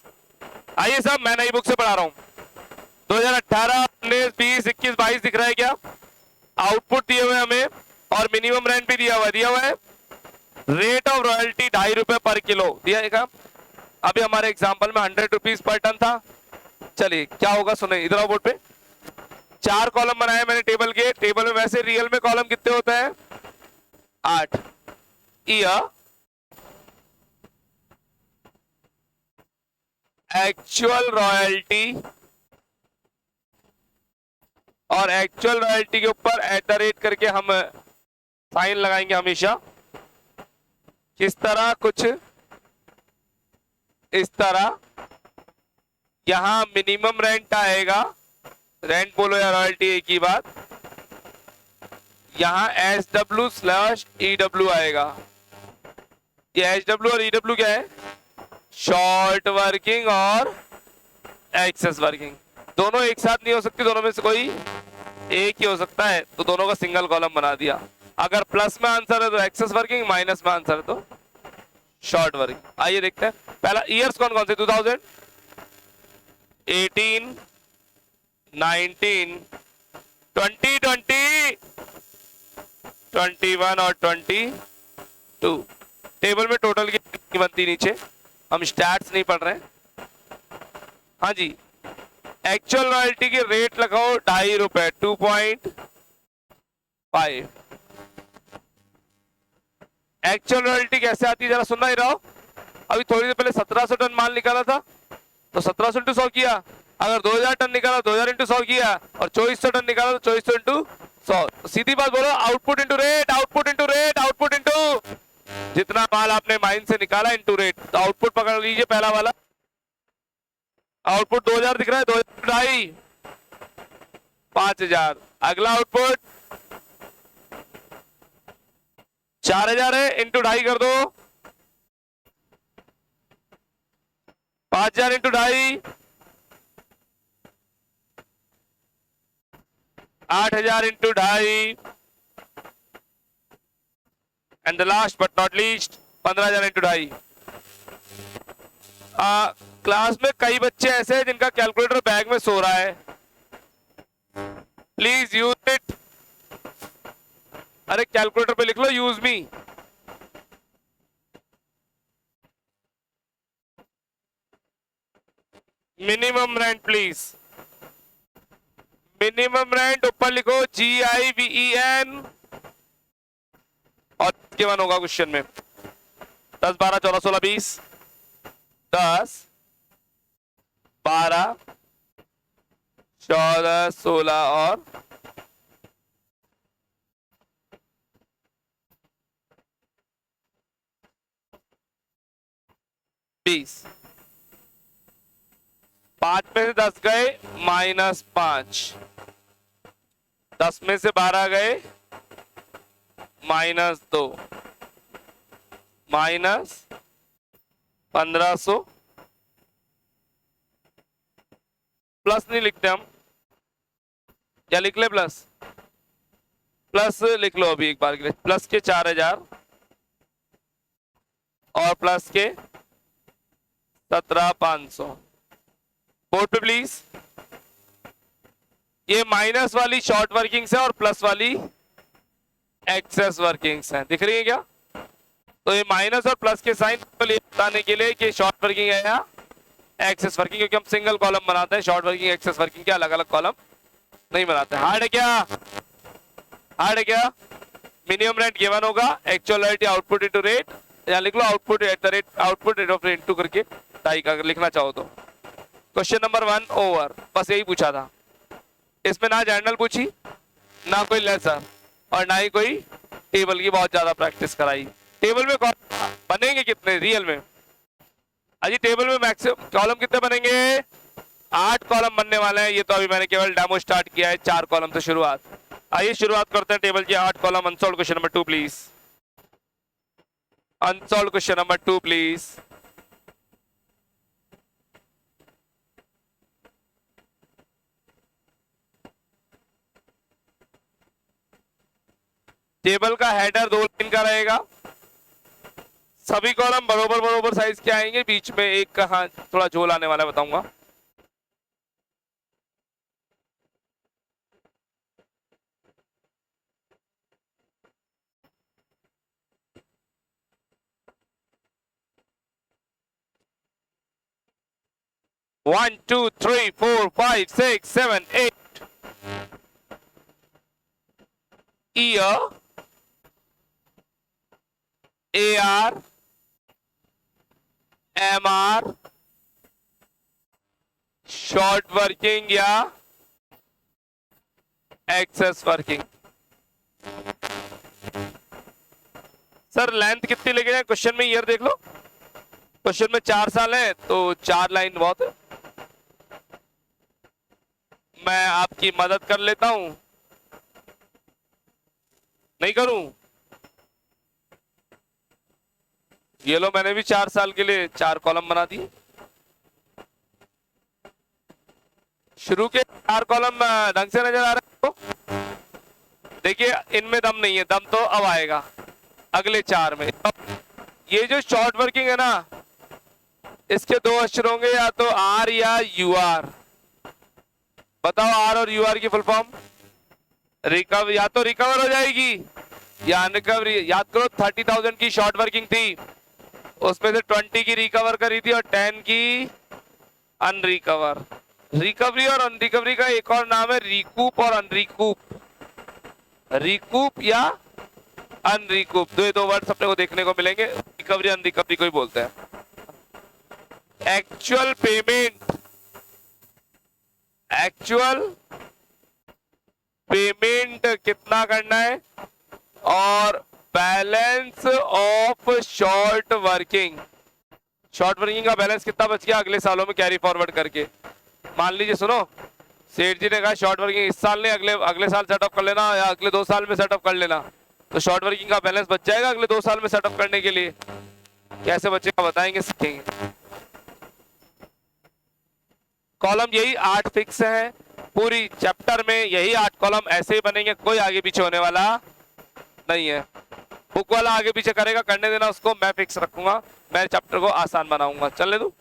आइए साहब, मैं नई बुक से पढ़ा रहा हूं, 2018, 19, 20, 21, 22 दिख रहा है क्या, आउटपुट दिए हुए हमें, और मिनिमम रेंट भी दिया हुआ है। रेट ऑफ रॉयल्टी 2.5 रुपए पर किलो दिया है। अभी हमारे एग्जाम्पल में 100 रुपीज पर टन था। चलिए क्या होगा सुने, इधर आओ बोर्ड पे, 4 कॉलम बनाए मैंने टेबल के, टेबल में वैसे रियल में कॉलम कितने होते हैं, 8। ईयर, एक्चुअल रॉयल्टी, और एक्चुअल रॉयल्टी के ऊपर एट द रेट करके हम साइन लगाएंगे हमेशा, किस तरह, कुछ इस तरह। यहां मिनिमम रेंट आएगा, रेंट बोलो या रॉयल्टी एक ही बात, यहां SW/EW आएगा। ये SW और EW क्या है, शॉर्ट वर्किंग और एक्सेस वर्किंग, दोनों एक साथ नहीं हो सकती, दोनों में से कोई एक ही हो सकता है, तो दोनों का सिंगल कॉलम बना दिया। अगर प्लस में आंसर है तो एक्सेस वर्किंग, माइनस में आंसर है तो शॉर्ट वर्किंग। आइए देखते हैं, पहला ईयर्स कौन कौन से, 2018, 19, 20, 21 और 22। टेबल में टोटल की बनती नीचे, हम स्टैट्स नहीं पढ़ रहे हैं। हाँ जी, एक्चुअल रॉयल्टी की रेट लगाओ 2.5 रुपए, 2.5। एक्चुअल रॉयल्टी कैसे आती है जरा सुनना ही रहो। अभी थोड़ी देर पहले 1700 टन माल निकाला था, तो 1700 इंटू 100 किया। अगर 2000 टन निकाला 2000 इंटू 100 किया, और 2400 टन निकाला तो 2400 इंटू 100। तो सीधी बात बोलो, output into rate, output into rate, output into जितना माल आपने माइन से निकाला इंटू रेट। तो आउटपुट पकड़ लीजिए, पहला वाला आउटपुट 2000 दिख रहा है, 2000 5000। अगला आउटपुट 4000 है, इंटू 2.5 कर दो, 5000 into 2.5, 8000 into 2.5, and the last but not least 15,000 into 2.5। Class में कई बच्चे ऐसे हैं जिनका कैलकुलेटर बैग में सो रहा है, प्लीज यूज इट। अरे कैलकुलेटर पे लिख लो use me. Minimum rent please, minimum rent ऊपर लिखो GIVEN और के वन होगा क्वेश्चन में 10 12 14 16 20 10 12 14 16 और 20। 5 में से 10 गए -5, 10 में से 12 गए -2, -1500। प्लस नहीं लिखते हम, क्या लिख ले? प्लस प्लस लिख लो अभी एक बार के लिए। प्लस के 4000 और प्लस के 17,500। बोर्ड पे प्लीज। ये माइनस वाली शॉर्ट वर्किंग्स है और प्लस वाली एक्सेस वर्किंग्स है, दिख रही है क्या? तो ये माइनस और प्लस के साइन बताने के लिए कि शॉर्ट वर्किंग है या एक्सेस वर्किंग, क्योंकि हम सिंगल कॉलम बनाते हैं, शॉर्ट वर्किंग एक्सेस वर्किंग के अलग अलग कॉलम नहीं बनाते। हार्ड है क्या? हार्ड है क्या? मिनिमम रेंट गिवन होगा, एक्चुअल रेट या आउटपुट इनटू रेट, या लिख low output at the rate, output rate of rate into करके टाई का, अगर लिखना चाहो तो। क्वेश्चन नंबर 1 ओवर, बस यही पूछा था। इसमें ना जनरल पूछी, ना कोई लेसर, और ना ही कोई टेबल की बहुत ज्यादा प्रैक्टिस कराई। टेबल में बनेंगे कितने रियल में? अजी टेबल में मैक्सिमम कॉलम कितने बनेंगे? 8 कॉलम बनने वाले हैं। ये तो अभी मैंने केवल डेमो स्टार्ट किया है, 4 कॉलम से शुरुआत। आइए शुरुआत करते हैं टेबल की। 8 column. Unsolved question number 2 please. Unsolved question number 2 please. Table का हेडर 2 लाइन का रहेगा, सभी कॉलम बरोबर बरोबर साइज के आएंगे, बीच में एक का हाँ थोड़ा झोल आने वाला है, बताऊंगा। One, 2, 3, 4, 5, 6, 7, 8. Year, AR, MR, short working या एक्सेस वर्किंग। सर लेंथ कितनी लगेगा क्वेश्चन में? ईयर देख लो, क्वेश्चन में 4 साल है तो 4 लाइन बहुत है। मैं आपकी मदद कर लेता हूं, नहीं करूं? ये लो, मैंने भी 4 साल के लिए 4 कॉलम बना दिए। शुरू के 4 कॉलम ढंग से नजर आ रहे हैं? देखिए इनमें दम नहीं है, दम तो अब आएगा अगले 4 में। ये जो शॉर्ट वर्किंग है ना, इसके 2 अक्षर होंगे, या तो आर या यूआर। बताओ आर और यूआर की फुल फॉर्म? रिकवर, या तो रिकवर हो जाएगी या अनरिकवरी। याद करो 30,000 की शॉर्ट वर्किंग थी, उसमें से 20 की रिकवर करी थी और 10 की अनरिकवर। रिकवरी और अनरिकवरी का एक और नाम है रिकूप और अनरिकूप। रिकूप या अनरिकूप, दो वर्ड्स अपने को देखने को मिलेंगे। रिकवरी अनरिकवरी को ही बोलते हैं। एक्चुअल पेमेंट, एक्चुअल पेमेंट कितना करना है, और balance of short working. Short working का बैलेंस कितना बच गया अगले सालों में कैरी फॉरवर्ड करके। मान लीजिए, सुनो, सेठ जी ने कहा शॉर्ट वर्किंग इस साल नहीं अगले साल सेटअप कर लेना, या अगले 2 साल में सेटअप कर लेना, तो शॉर्ट वर्किंग का बैलेंस बच जाएगा अगले 2 साल में सेटअप करने के लिए। कैसे बचेगा बताएंगे, सीखेंगे। कॉलम यही 8 फिक्स है, पूरी चैप्टर में यही 8 कॉलम ऐसे ही बनेंगे, कोई आगे पीछे होने वाला नहीं है। बुक वाला आगे पीछे करेगा, करने देना उसको, मैं फिक्स रखूंगा, मैं चैप्टर को आसान बनाऊंगा। चलने दो।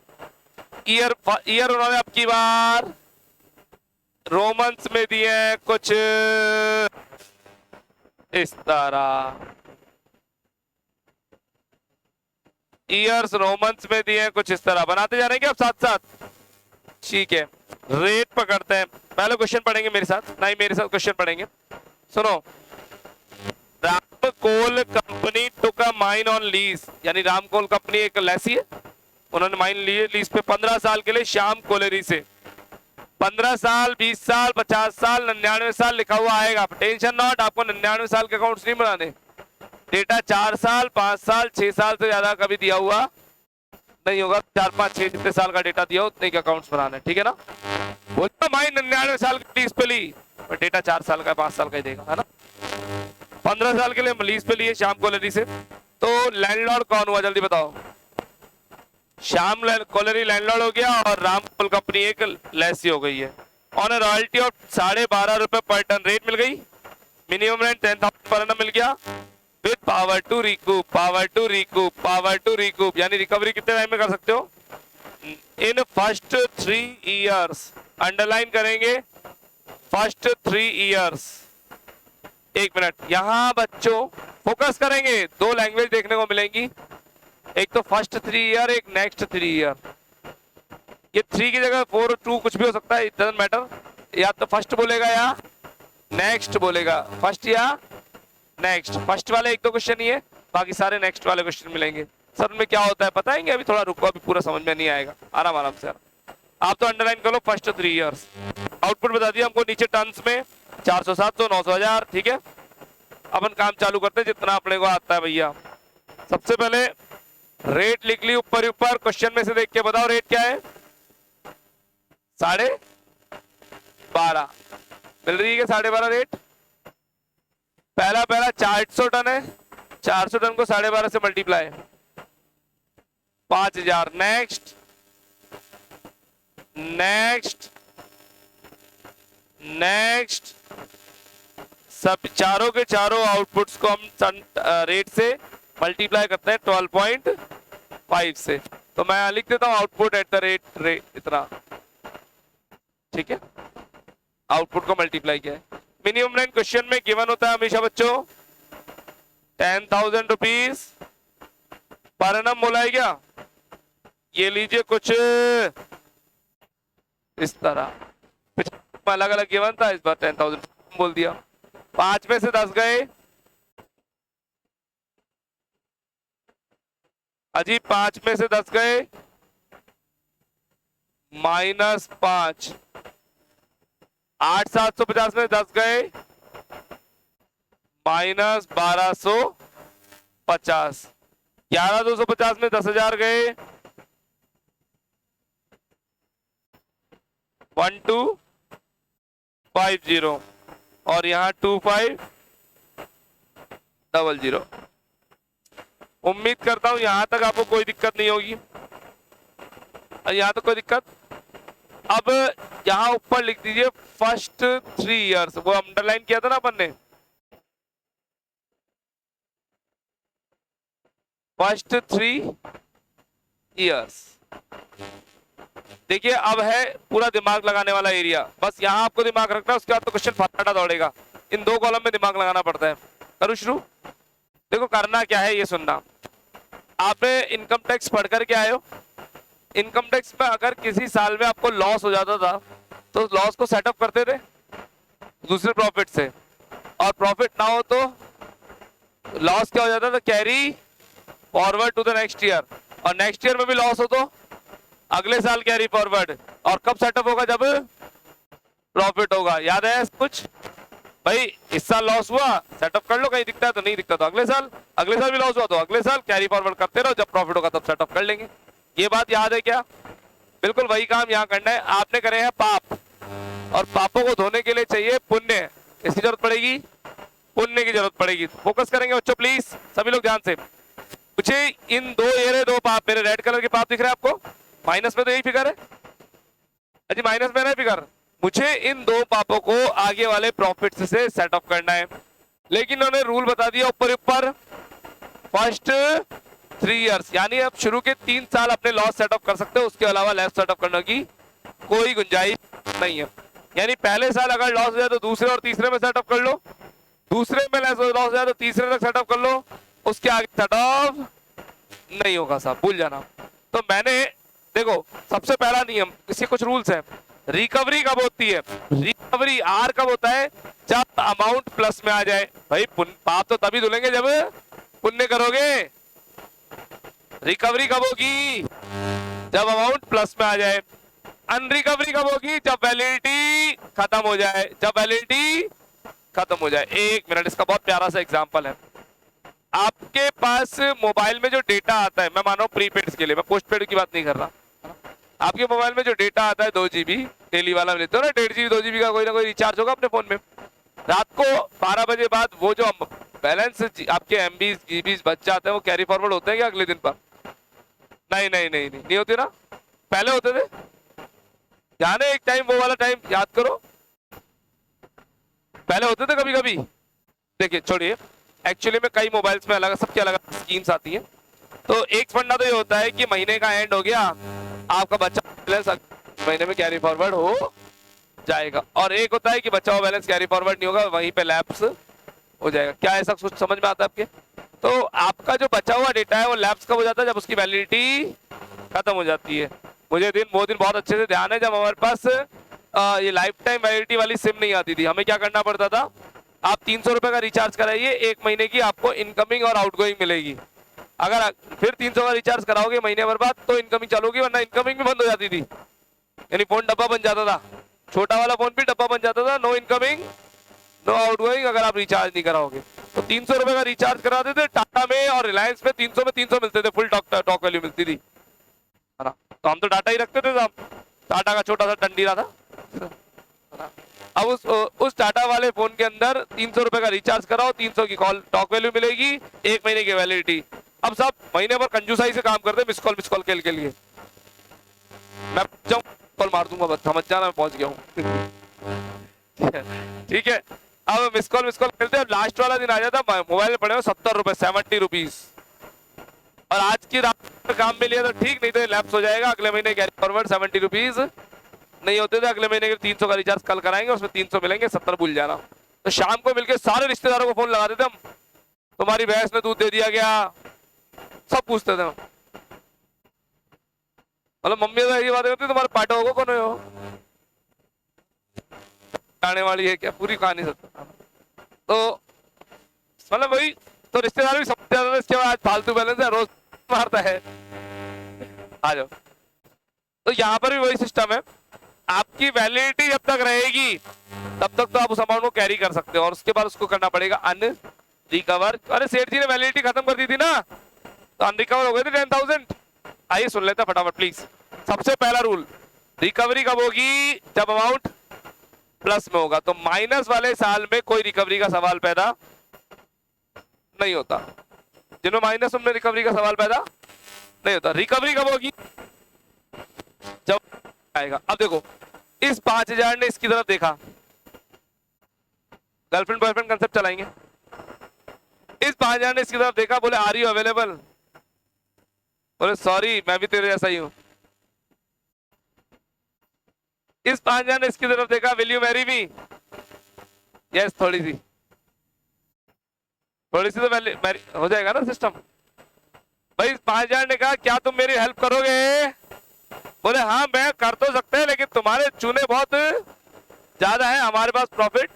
ईयर ईयर उन्होंने अब की बार रोमन्स में दिए हैं कुछ इस तरह, ईयर्स रोमन्स में दिए हैं कुछ इस तरह, बनाते जा रहे हैं अब साथ साथ। ठीक है, रेट पकड़ते हैं। पहले क्वेश्चन पढ़ेंगे मेरे साथ, नहीं मेरे साथ क्वेश्चन पढ़ेंगे। सुनो, Ramkol company took a mine on lease, यानी रामकोल कंपनी एक लेसी है, उन्होंने माइन लिए लीज पे 15 साल के लिए श्याम कोलेरी से। 15 साल, 20 साल, 50 साल, 99 साल लिखा हुआ आएगा, टेंशन नॉट, आपको 99 साल के अकाउंट्स नहीं बनाने। डेटा 4 साल, 5 साल, 6 साल से ज्यादा कभी दिया हुआ नहीं होगा, 4, 5, 6 जितने साल का डेटा दिया हो उतने के अकाउंट्स बनाने, ठीक है ना। बोलता माइन 99 साल की लीज पे ली, और डेटा 4 साल का, 5 साल का ही देगा, है ना। 15 साल के लिए लीज पे लिए श्याम कोलेरी से। तो लैंडलॉर्ड कौन हुआ, जल्दी बताओ। श्याम कोलेरी लैंडलॉर्ड हो गया और रामकोल कंपनी एक लेसी हो गई है। ऑन अ रॉयल्टी ऑफ 12.5 रुपए पर टन रेट मिल गई, मिनिमम रेंट 10,000 पर annum मिल गया, with power to recoup, power to recoup, power to recoup, यानी रिकवरी कितने टाइम में कर सकते हो, इन फर्स्ट 3 इयर्स। अंडरलाइन करेंगे फर्स्ट 3 इयर्स। एक मिनट, यहां बच्चों फोकस करेंगे, 2 लैंग्वेज देखने को मिलेंगी, एक तो फर्स्ट 3 ईयर, एक नेक्स्ट 3 ईयर। ये 3 की जगह 4 2 कुछ भी हो सकता है, इट डजंट मैटर, या तो फर्स्ट बोलेगा या नेक्स्ट बोलेगा, फर्स्ट या नेक्स्ट। फर्स्ट वाले 1-2 क्वेश्चन ही है, बाकी सारे नेक्स्ट वाले क्वेश्चन मिलेंगे। सर उनमें क्या होता है बताएंगे, अभी थोड़ा रुको, अभी पूरा समझ में नहीं आएगा, आराम आराम से। आप तो अंडरलाइन कर लो फर्स्ट 3 इयर्स। आउटपुट बता दिया हमको नीचे टन्स में, 400, 700, 900, 1000, ठीक है। अपन काम चालू करते हैं जितना अपने को आता है भैया। सबसे पहले रेट लिख ली ऊपर ही ऊपर, क्वेश्चन में से देख के बताओ रेट क्या है, 12.5 मिल रही है, 12.5 रेट। पहला 400 टन है, 400 टन को 12.5 से मल्टीप्लाई, 5000। नेक्स्ट नेक्स्ट नेक्स्ट, सब चारों के चारों आउटपुट्स को हम रेट से मल्टीप्लाई करते हैं 12.5 से। तो मैं लिख देता हूं आउटपुट एट द रेट इतना, ठीक है, आउटपुट को मल्टीप्लाई किया है। मिनिमम रेंट क्वेश्चन में गिवन होता है हमेशा बच्चों 10,000 रुपीज पर एनम, बोला है क्या, ये लीजिए कुछ इस तरह, अलग अलग गिवन था, इस बार 10,000 बोल दिया। 5 में से 10 गए अजी, 5 में से 10 गए, -5। 8,750 में 10 गए, -1250। 11,250 में 10,000 गए, 1250, और यहाँ 2500। उम्मीद करता हूं यहां तक आपको कोई दिक्कत नहीं होगी, यहां तक कोई दिक्कत। अब यहां ऊपर लिख दीजिए फर्स्ट 3 इयर्स, वो अंडरलाइन किया था ना अपन ने, फर्स्ट 3 इयर्स। देखिए अब है पूरा दिमाग लगाने वाला एरिया, बस यहां आपको दिमाग रखना, उसके बाद तो क्वेश्चन फटाफट दौड़ेगा। इन 2 कॉलम में दिमाग लगाना पड़ता है। करूं शुरू? देखो करना क्या है ये सुनना। आपने इनकम टैक्स पढ़ कर के आए हो, इनकम टैक्स में अगर किसी साल में आपको लॉस हो जाता था तो लॉस को सेटअप करते थे दूसरे प्रॉफिट से, और प्रॉफिट ना हो तो लॉस क्या हो जाता था, carry forward to the next year, और नेक्स्ट ईयर में भी लॉस हो तो अगले साल कैरी फॉरवर्ड। और कब सेटअप होगा, जब प्रॉफिट होगा। याद है कुछ भाई, इस साल लॉस हुआ सेटअप कर लो, कहीं दिखता है तो नहीं दिखता तो अगले साल भी लॉस हुआ तो अगले साल कैरी फॉरवर्ड करते रहो, जब प्रॉफिट होगा तब सेटअप कर लेंगे। ये बात याद है क्या? बिल्कुल वही काम यहाँ करना है। आपने करे हैं पाप, और पापों को धोने के लिए चाहिए पुण्य, इसकी जरूरत पड़ेगी, पुण्य की जरूरत पड़ेगी। फोकस करेंगे बच्चों प्लीज, सभी लोग ध्यान से। मुझे इन 2 ये 2 पाप, मेरे रेड कलर के पाप दिख रहे हैं आपको, माइनस में तो यही फिगर है अजी, माइनस में ना फिगर। मुझे इन 2 पापों को आगे वाले प्रॉफिट से सेटअप करना है, लेकिन उन्होंने रूल बता दिया ऊपर ऊपर, फर्स्ट 3 इयर्स, यानी आप शुरू के 3 साल अपने लॉस सेटअप कर सकते हो, उसके अलावा लॉस सेटअप करने की कोई गुंजाइश नहीं है। यानी पहले साल अगर लॉस हो जाए तो दूसरे और तीसरे में सेटअप कर लो, दूसरे में लॉस हो जाए तो तीसरे तक सेटअप कर लो, उसके आगे सेटअप नहीं होगा साहब, भूल जाना। तो मैंने देखो सबसे पहला नियम, इसके कुछ रूल्स हैं। रिकवरी कब होती है? रिकवरी आर कब होता है? जब अमाउंट प्लस में आ जाए। भाई पाप तो तभी धुलेंगे जब पुण्य करोगे। रिकवरी कब होगी? जब अमाउंट प्लस में आ जाए। अनरिकवरी कब होगी? जब वैलिडिटी खत्म हो जाए, जब वैलिडिटी खत्म हो जाए। 1 मिनट, इसका बहुत प्यारा सा एग्जांपल है। आपके पास मोबाइल में जो डेटा आता है, मैं मान रहा हूँ प्रीपेड के लिए, मैं पोस्टपेड की बात नहीं कर रहा, आपके मोबाइल में जो डेटा आता है 2 GB डेली वाला लेते हो ना, 1.5 GB 2 GB का कोई ना कोई रिचार्ज होगा अपने फोन में। रात को 12 बजे बाद वो जो बैलेंस आपके MB GB बच जाते हैं, वो कैरी फॉरवर्ड होते हैं क्या अगले दिन पर? नहीं नहीं नहीं नहीं, नहीं होते ना, पहले होते थे। जाने एक टाइम, वो वाला टाइम याद करो, पहले होते थे कभी कभी। देखिए छोड़िए, एक्चुअली में कई मोबाइल्स में अलग सबके अलग स्कीम्स आती हैं। तो एक फंडा तो ये होता है कि महीने का एंड हो गया, आपका बचा बैलेंस महीने में कैरी फॉरवर्ड हो जाएगा, और एक होता है कि बचा हुआ बैलेंस कैरी फॉरवर्ड नहीं होगा, वहीं पे लैप्स हो जाएगा। क्या ऐसा कुछ समझ में आता है आपके? तो आपका जो बचा हुआ डेटा है वो लैप्स कब हो जाता है? जब उसकी वैलिडिटी खत्म हो जाती है। मुझे वो दिन बहुत अच्छे से ध्यान है, जब हमारे पास ये लाइफ टाइम वैलिडिटी वाली सिम नहीं आती थी। हमें क्या करना पड़ता था? आप 300 रुपए का रिचार्ज कराइए, 1 महीने की आपको इनकमिंग और आउटगोइंग मिलेगी। अगर फिर 300 का रिचार्ज कराओगे महीने भर बाद तो इनकमिंग चलोगी, वरना इनकमिंग भी बंद हो जाती थी। यानी फोन डब्बा बन जाता था, छोटा वाला फोन भी डब्बा बन जाता था, नो इनकमिंग नो आउटगोइंग, अगर आप रिचार्ज नहीं कराओगे। तो 300 रुपए का रिचार्ज कराते थे टाटा में और रिलायंस में, 300 में 300 मिलते थे, फुल टॉक वैल्यू मिलती थी, है ना। तो हम तो डाटा ही रखते थे साहब, टाटा का छोटा सा डंडीरा था। अब उस टाटा वाले फोन के अंदर 300 रुपए का रिचार्ज कराओ, 300 की कॉल टॉक वैल्यू मिलेगी, 1 महीने की वैलिडिटी। अब सब महीने भर कंजूसाई से काम करते, मिस कॉल खेल के लिए। मैं कॉल मार दूंगा, बस समझ जाना मैं पहुंच गया हूँ। ठीक है, अब मिस कॉल खेलते हैं। लास्ट वाला दिन आ जाता, मोबाइल में पड़े हो 70 रुपए, 70 रुपीज, और आज की रात काम में लिया तो ठीक, नहीं तो लैप्स हो जाएगा। अगले महीने कैरी फॉरवर्ड 70 रुपीज नहीं होते थे, अगले महीने के 300 का रिचार्ज कल कराएंगे, उसमें 300 मिलेंगे, 70 भूल जाना। तो शाम को मिलके सारे रिश्तेदारों को फोन लगा देते हम, तुम्हारी भैंस में दूध दे दिया गया, सब पूछते थे हम। मतलब मम्मी तो ये बातें होती, तुम्हारे पार्टो होगा कौन हो, आने वाली है क्या, पूरी कहानी सकता। तो मतलब वही, तो रिश्तेदार भी समझ जाते थे, इसके बाद फालतू बैलेंस है, रोज मारता है, आ जाओ। तो यहाँ पर भी वही सिस्टम है, आपकी वैलिडिटी जब तक रहेगी तब तक तो आप उस अमाउंट को कैरी कर सकते हो, और उसके बाद उसको करना पड़ेगा अनरिकवर। अरे सेठ जी ने वैलिडिटी खत्म कर दी थी ना, तो अनरिकवर हो गए थे 10,000। आइए सुन लेते हैं फटाफट प्लीज। सबसे पहला रूल, रिकवरी कब होगी? जब अमाउंट प्लस में होगा। तो माइनस वाले साल में कोई रिकवरी का सवाल पैदा नहीं होता, जिनमें माइनस उनमें रिकवरी का सवाल पैदा नहीं होता। रिकवरी कब होगी? जब आएगा। अब देखो, इस 5,000 ने इसकी तरफ देखा, गर्लफ्रेंड बॉयफ्रेंड कंसेप्ट चलाएंगे। इस 5,000 ने इसकी तरफ देखा, बोले आर यू अवेलेबल? बोले सॉरी मैं भी तेरे जैसा ही हूं। इस 5,000 ने इसकी तरफ देखा, will you marry me? Yes, थोड़ी सी तो मैरी हो जाएगा ना सिस्टम। भाई 5,000 ने कहा क्या तुम मेरी हेल्प करोगे? बोले हाँ मैं कर तो सकते हैं, लेकिन तुम्हारे चूने बहुत ज्यादा है, हमारे पास प्रॉफिट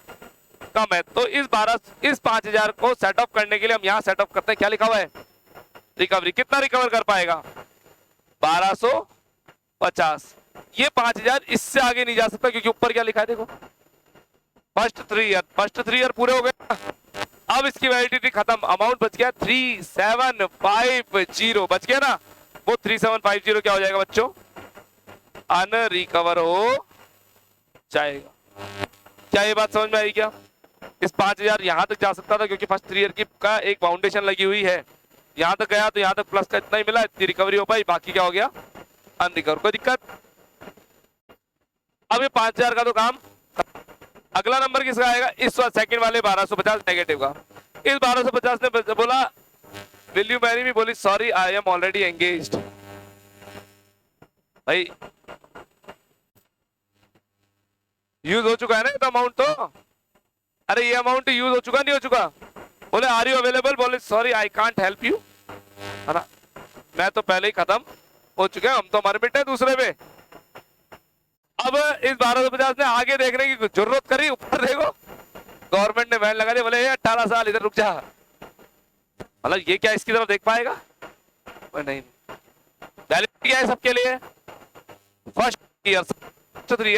कम है। तो इस 5,000 को सेटअप करने के लिए हम यहाँ सेटअप करते हैं। क्या लिखा हुआ है? रिकवरी। कितना रिकवर कर पाएगा? 1250। ये 5,000 इससे आगे नहीं जा सकता, क्योंकि ऊपर क्या लिखा है देखो, फर्स्ट 3 ईयर पूरे हो गए। अब इसकी वैलिडिटी खत्म, अमाउंट बच गया 3750 बच गया ना। वो 3750 क्या हो जाएगा बच्चों? अनरिकवर हो जाएगा। क्या ये बात समझ में आई क्या? इस 5,000 यहां तक जा सकता था, क्योंकि फर्स्ट 3 ईयर की का एक फाउंडेशन लगी हुई है, यहां तक गया तो यहां तक प्लस का इतना ही मिला, इतनी रिकवरी हो पाई, बाकी क्या हो गया? अनरिकवर। कोई दिक्कत? अब ये 5,000 का तो काम। अगला नंबर किसका आएगा? इस सेकंड वाले 1250 नेगेटिव का। इस 1250 ने बोला विल यू मैरी मी, बोली sorry I am already engaged. भाई यूज हो चुका है ना ये तो अमाउंट तो, अरे ये अमाउंट यूज हो चुका नहीं हो चुका? बोले आर यू अवेलेबल, बोले sorry I can't help you, है ना, मैं तो पहले ही खत्म हो चुके हैं, हम तो मर मिटे दूसरे पे। अब इस 1250 ने आगे देखने की जरूरत करी, ऊपर देखो गवर्नमेंट ने बैन लगा दिया, बोले 18 साल इधर रुक जा। मतलब ये क्या इसकी तरफ देख पाएगा? नहीं, वैलिडिटी क्या है सबके लिए? फर्स्ट ईयर,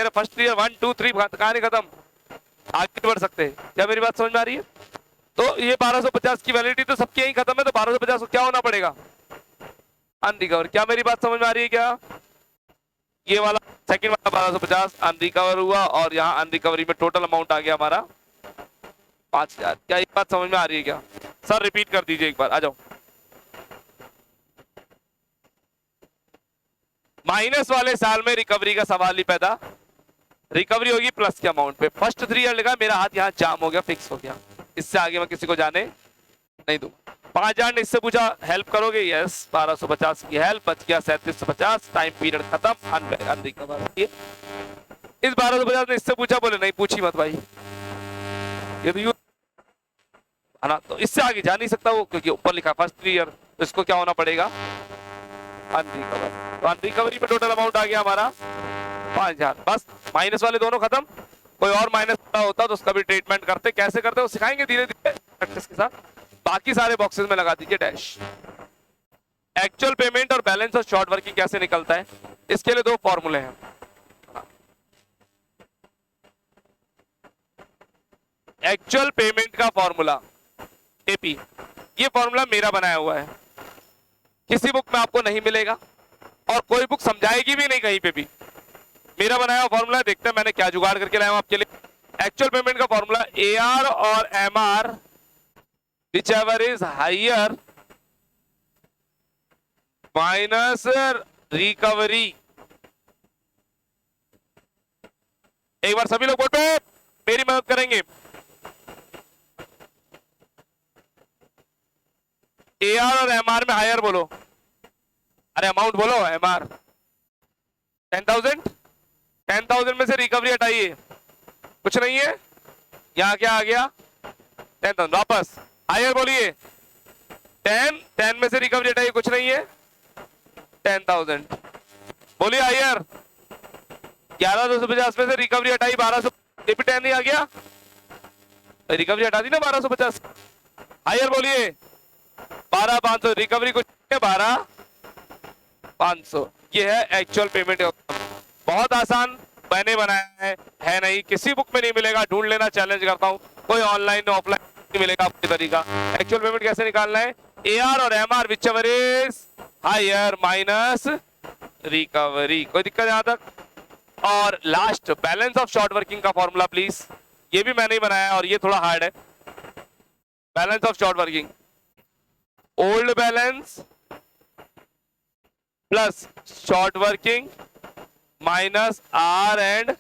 फर्स्ट ईयर 1 2 3 कहानी खत्म, आगे बढ़ सकते हैं। क्या मेरी बात समझ में आ रही है? तो ये 1250 की वैलिडिटी तो सबकी यही खत्म है, तो 1250 को क्या होना पड़ेगा? अनरिकवर। क्या मेरी बात समझ में आ रही है क्या? ये वाला सेकंड वाला 1250 अनरिकवर हुआ और यहाँ अनरिकवरी में टोटल अमाउंट आ गया हमारा 5000। क्या ये बात समझ में आ रही है क्या? सर रिपीट कर दीजिए एक बार, आ जाओ। माइनस वाले साल में रिकवरी का सवाल ही पैदा, रिकवरी होगी प्लस के अमाउंट पे। फर्स्ट 3 ईयर लगा, मेरा हाथ यहाँ जाम हो गया, फिक्स हो गया, इससे आगे मैं किसी को जाने नहीं दूं। 5000 ने इससे पूछा हेल्प करोगे? यस। 1250 की हेल्प, बच गया 3750, टाइम पीरियड खत्म, अनरिकवर। इस 1250 ने इससे पूछा, बोले नहीं पूछी मत भाई, ये तो है ना, तो इससे आगे जा नहीं सकता वो, क्योंकि ऊपर लिखा फर्स्ट 3 ईयर, तो इसको क्या होना पड़ेगा? अनरिकवर। तो अनरिकवरी में टोटल अमाउंट आ गया हमारा 5000। बस माइनस वाले दोनों खत्म। कोई और माइनस होता तो उसका भी ट्रीटमेंट करते, कैसे करते वो सिखाएंगे धीरे धीरे प्रैक्टिस के साथ। बाकी सारे बॉक्सेस में लगा दीजिए डैश। एक्चुअल पेमेंट और बैलेंस और शॉर्ट वर्किंग कैसे निकलता है, इसके लिए 2 फॉर्मूले हैं। एक्चुअल पेमेंट का फॉर्मूला एपी, ये फॉर्मूला मेरा बनाया हुआ है, किसी बुक में आपको नहीं मिलेगा और कोई बुक समझाएगी भी नहीं कहीं पे भी। मेरा बनाया हुआ फॉर्मूला, देखते हैं मैंने क्या जुगाड़ करके लाया हूं आपके लिए। एक्चुअल पेमेंट का फॉर्मूला एआर और MR whichever is higher minus recovery। एक बार सभी लोग बोलो, मेरी मदद करेंगे। एआर और एमआर में हायर बोलो, अरे अमाउंट बोलो। एमआर 10,000, 10,000 में से रिकवरी हटाइए, कुछ नहीं है, यहां क्या आ गया? 10,000 वापस। हायर बोलिए 10 में से रिकवरी हटाइए, कुछ नहीं है, 10,000 बोलिए। हायर 11,250 में से रिकवरी हटाई 1200, ये भी 10 नहीं आ गया, रिकवरी हटा दी ना 1250। हायर बोलिए 12,500, रिकवरी कुछ नहीं है 12,500। ये है एक्चुअल पेमेंट। बहुत आसान मैंने बनाया है नहीं, किसी बुक में नहीं मिलेगा, ढूंढ लेना, चैलेंज करता हूं, कोई ऑनलाइन ऑफलाइन मिलेगा आपको तरीका। एक्चुअल पेमेंट कैसे निकालना है? एआर और MR whichever is higher minus recovery. कोई दिक्कत यहां तक? और last balance of short working का फॉर्मूला प्लीज, ये भी मैंने ही बनाया और ये थोड़ा हार्ड है। Balance of short working, old balance plus short working minus R and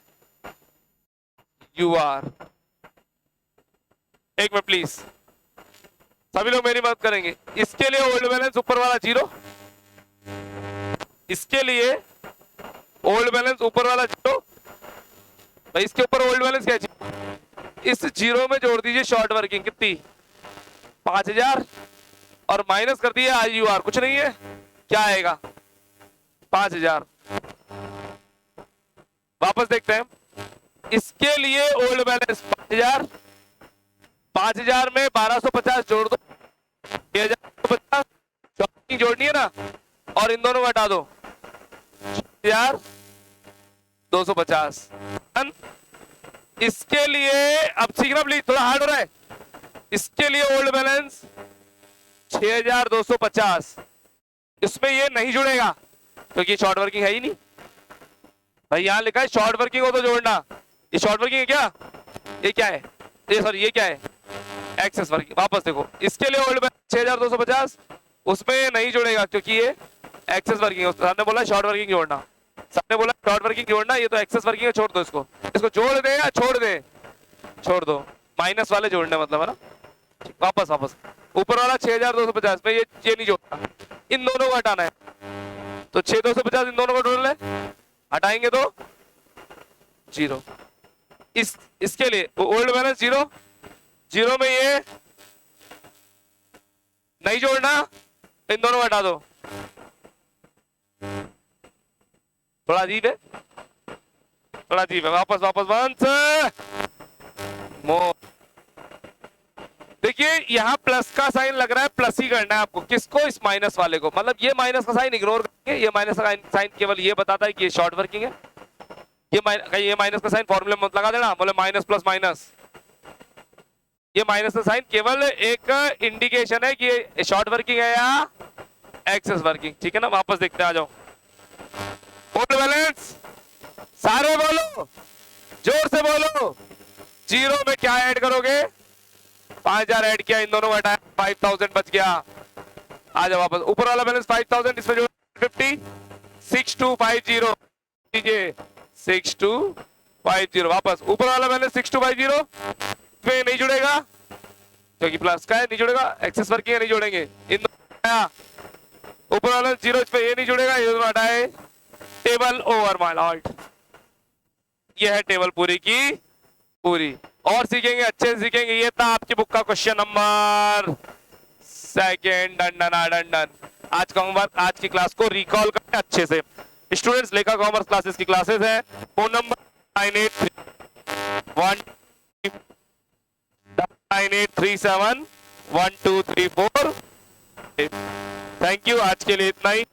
UR. एक मिनट प्लीज, सभी लोग मेरी मदद करेंगे। इसके लिए ओल्ड बैलेंस ऊपर वाला 0, इसके लिए ओल्ड बैलेंस ऊपर वाला 0, भाई इसके ऊपर ओल्ड बैलेंस क्या है? इस 0 में जोड़ दीजिए शॉर्ट वर्किंग, कितनी? 5000 और माइनस कर दिया आईयूआर, कुछ नहीं है, क्या आएगा? 5000। वापस देखते हैं, इसके लिए ओल्ड बैलेंस 5000, 5000 में 1250 जोड़ दो, 6,250 शॉर्टिंग जोड़नी है ना, और इन दोनों को हटा दो, 6,250। इसके लिए अब सीखना प्लीज, थोड़ा हार्ड हो रहा है। इसके लिए ओल्ड बैलेंस 6,250, इसमें ये नहीं जुड़ेगा क्योंकि शॉर्ट वर्किंग है ही नहीं। भाई यहां लिखा है शॉर्ट वर्किंग हो तो जोड़ना, ये शॉर्ट वर्किंग है क्या? ये क्या है? ये सॉरी ये क्या है? Excess working. वापस देखो, इसके लिए ओल्ड बैलेंस 6,250, उसमें ये नहीं जुड़ेगा क्योंकि ये एक्सेस वर्किंग है। सामने बोला शॉर्ट वर्किंग जोड़ना, सामने बोला शॉर्ट वर्किंग जोड़ना, ये तो एक्सेस वर्किंग है, छोड़ दो इसको। इसको जोड़ दे या छोड़ दे? छोड़ दो, माइनस वाले जोड़ने मतलब, है ना। वापस वापस ऊपर वाला 6250 में ये नहीं जोड़ना, इन दोनों को हटाना है। तो 6250 इन दोनों को टोटल है, हटाएंगे तो 0। इसके लिए ओल्ड बैलेंस 0, 0 में ये नहीं जोड़ना, इन दोनों को हटा दो। थोड़ा अजीब है, थोड़ा अजीब है। वापस वापस वंस मोर। देखिए यहाँ प्लस का साइन लग रहा है, प्लस ही करना है आपको। किसको? इस माइनस वाले को। मतलब ये माइनस का साइन इग्नोर करके ये माइनस का साइन केवल ये बताता है कि ये शॉर्ट वर्किंग है। ये माइनस का साइन फॉर्मूले में मत लगा देना, बोले माइनस प्लस माइनस। ये माइनस का साइन केवल एक इंडिकेशन है कि ये शॉर्ट वर्किंग है या एक्सेस वर्किंग। ठीक है ना? वापस देखते आ जाओ। ओल्ड बैलेंस सारे बोलो, जोर से बोलो। 0 में क्या ऐड करोगे? 5000 ऐड किया, इन दोनों को हटाया, 5000 बच गया। आ जाओ वापस। ऊपर वाला बैलेंस 5000, इसमें जो 50 6250 लीजिए 6250। वापस ऊपर वाला बैलेंस 6250 पे नहीं जुड़ेगा क्योंकि प्लस का है, नहीं जुड़ेगा। एक्सेस वर्किंग है, नहीं जोड़ेंगे। इन दोनों ऊपर वाला 0 पे ये नहीं जुड़ेगा, ये दोनों हटाए। Table over my Lord. ये है टेबल पूरी की पूरी। और सीखेंगे, अच्छे से सीखेंगे। ये था आपकी बुक का क्वेश्चन नंबर 2। डन। आज का होमवर्क, आज की क्लास को रिकॉल करें अच्छे से। स्टूडेंट्स, लेखा कॉमर्स क्लासेस की क्लासेस है। Phone number 98371234। Thank you. आज के लिए इतना ही।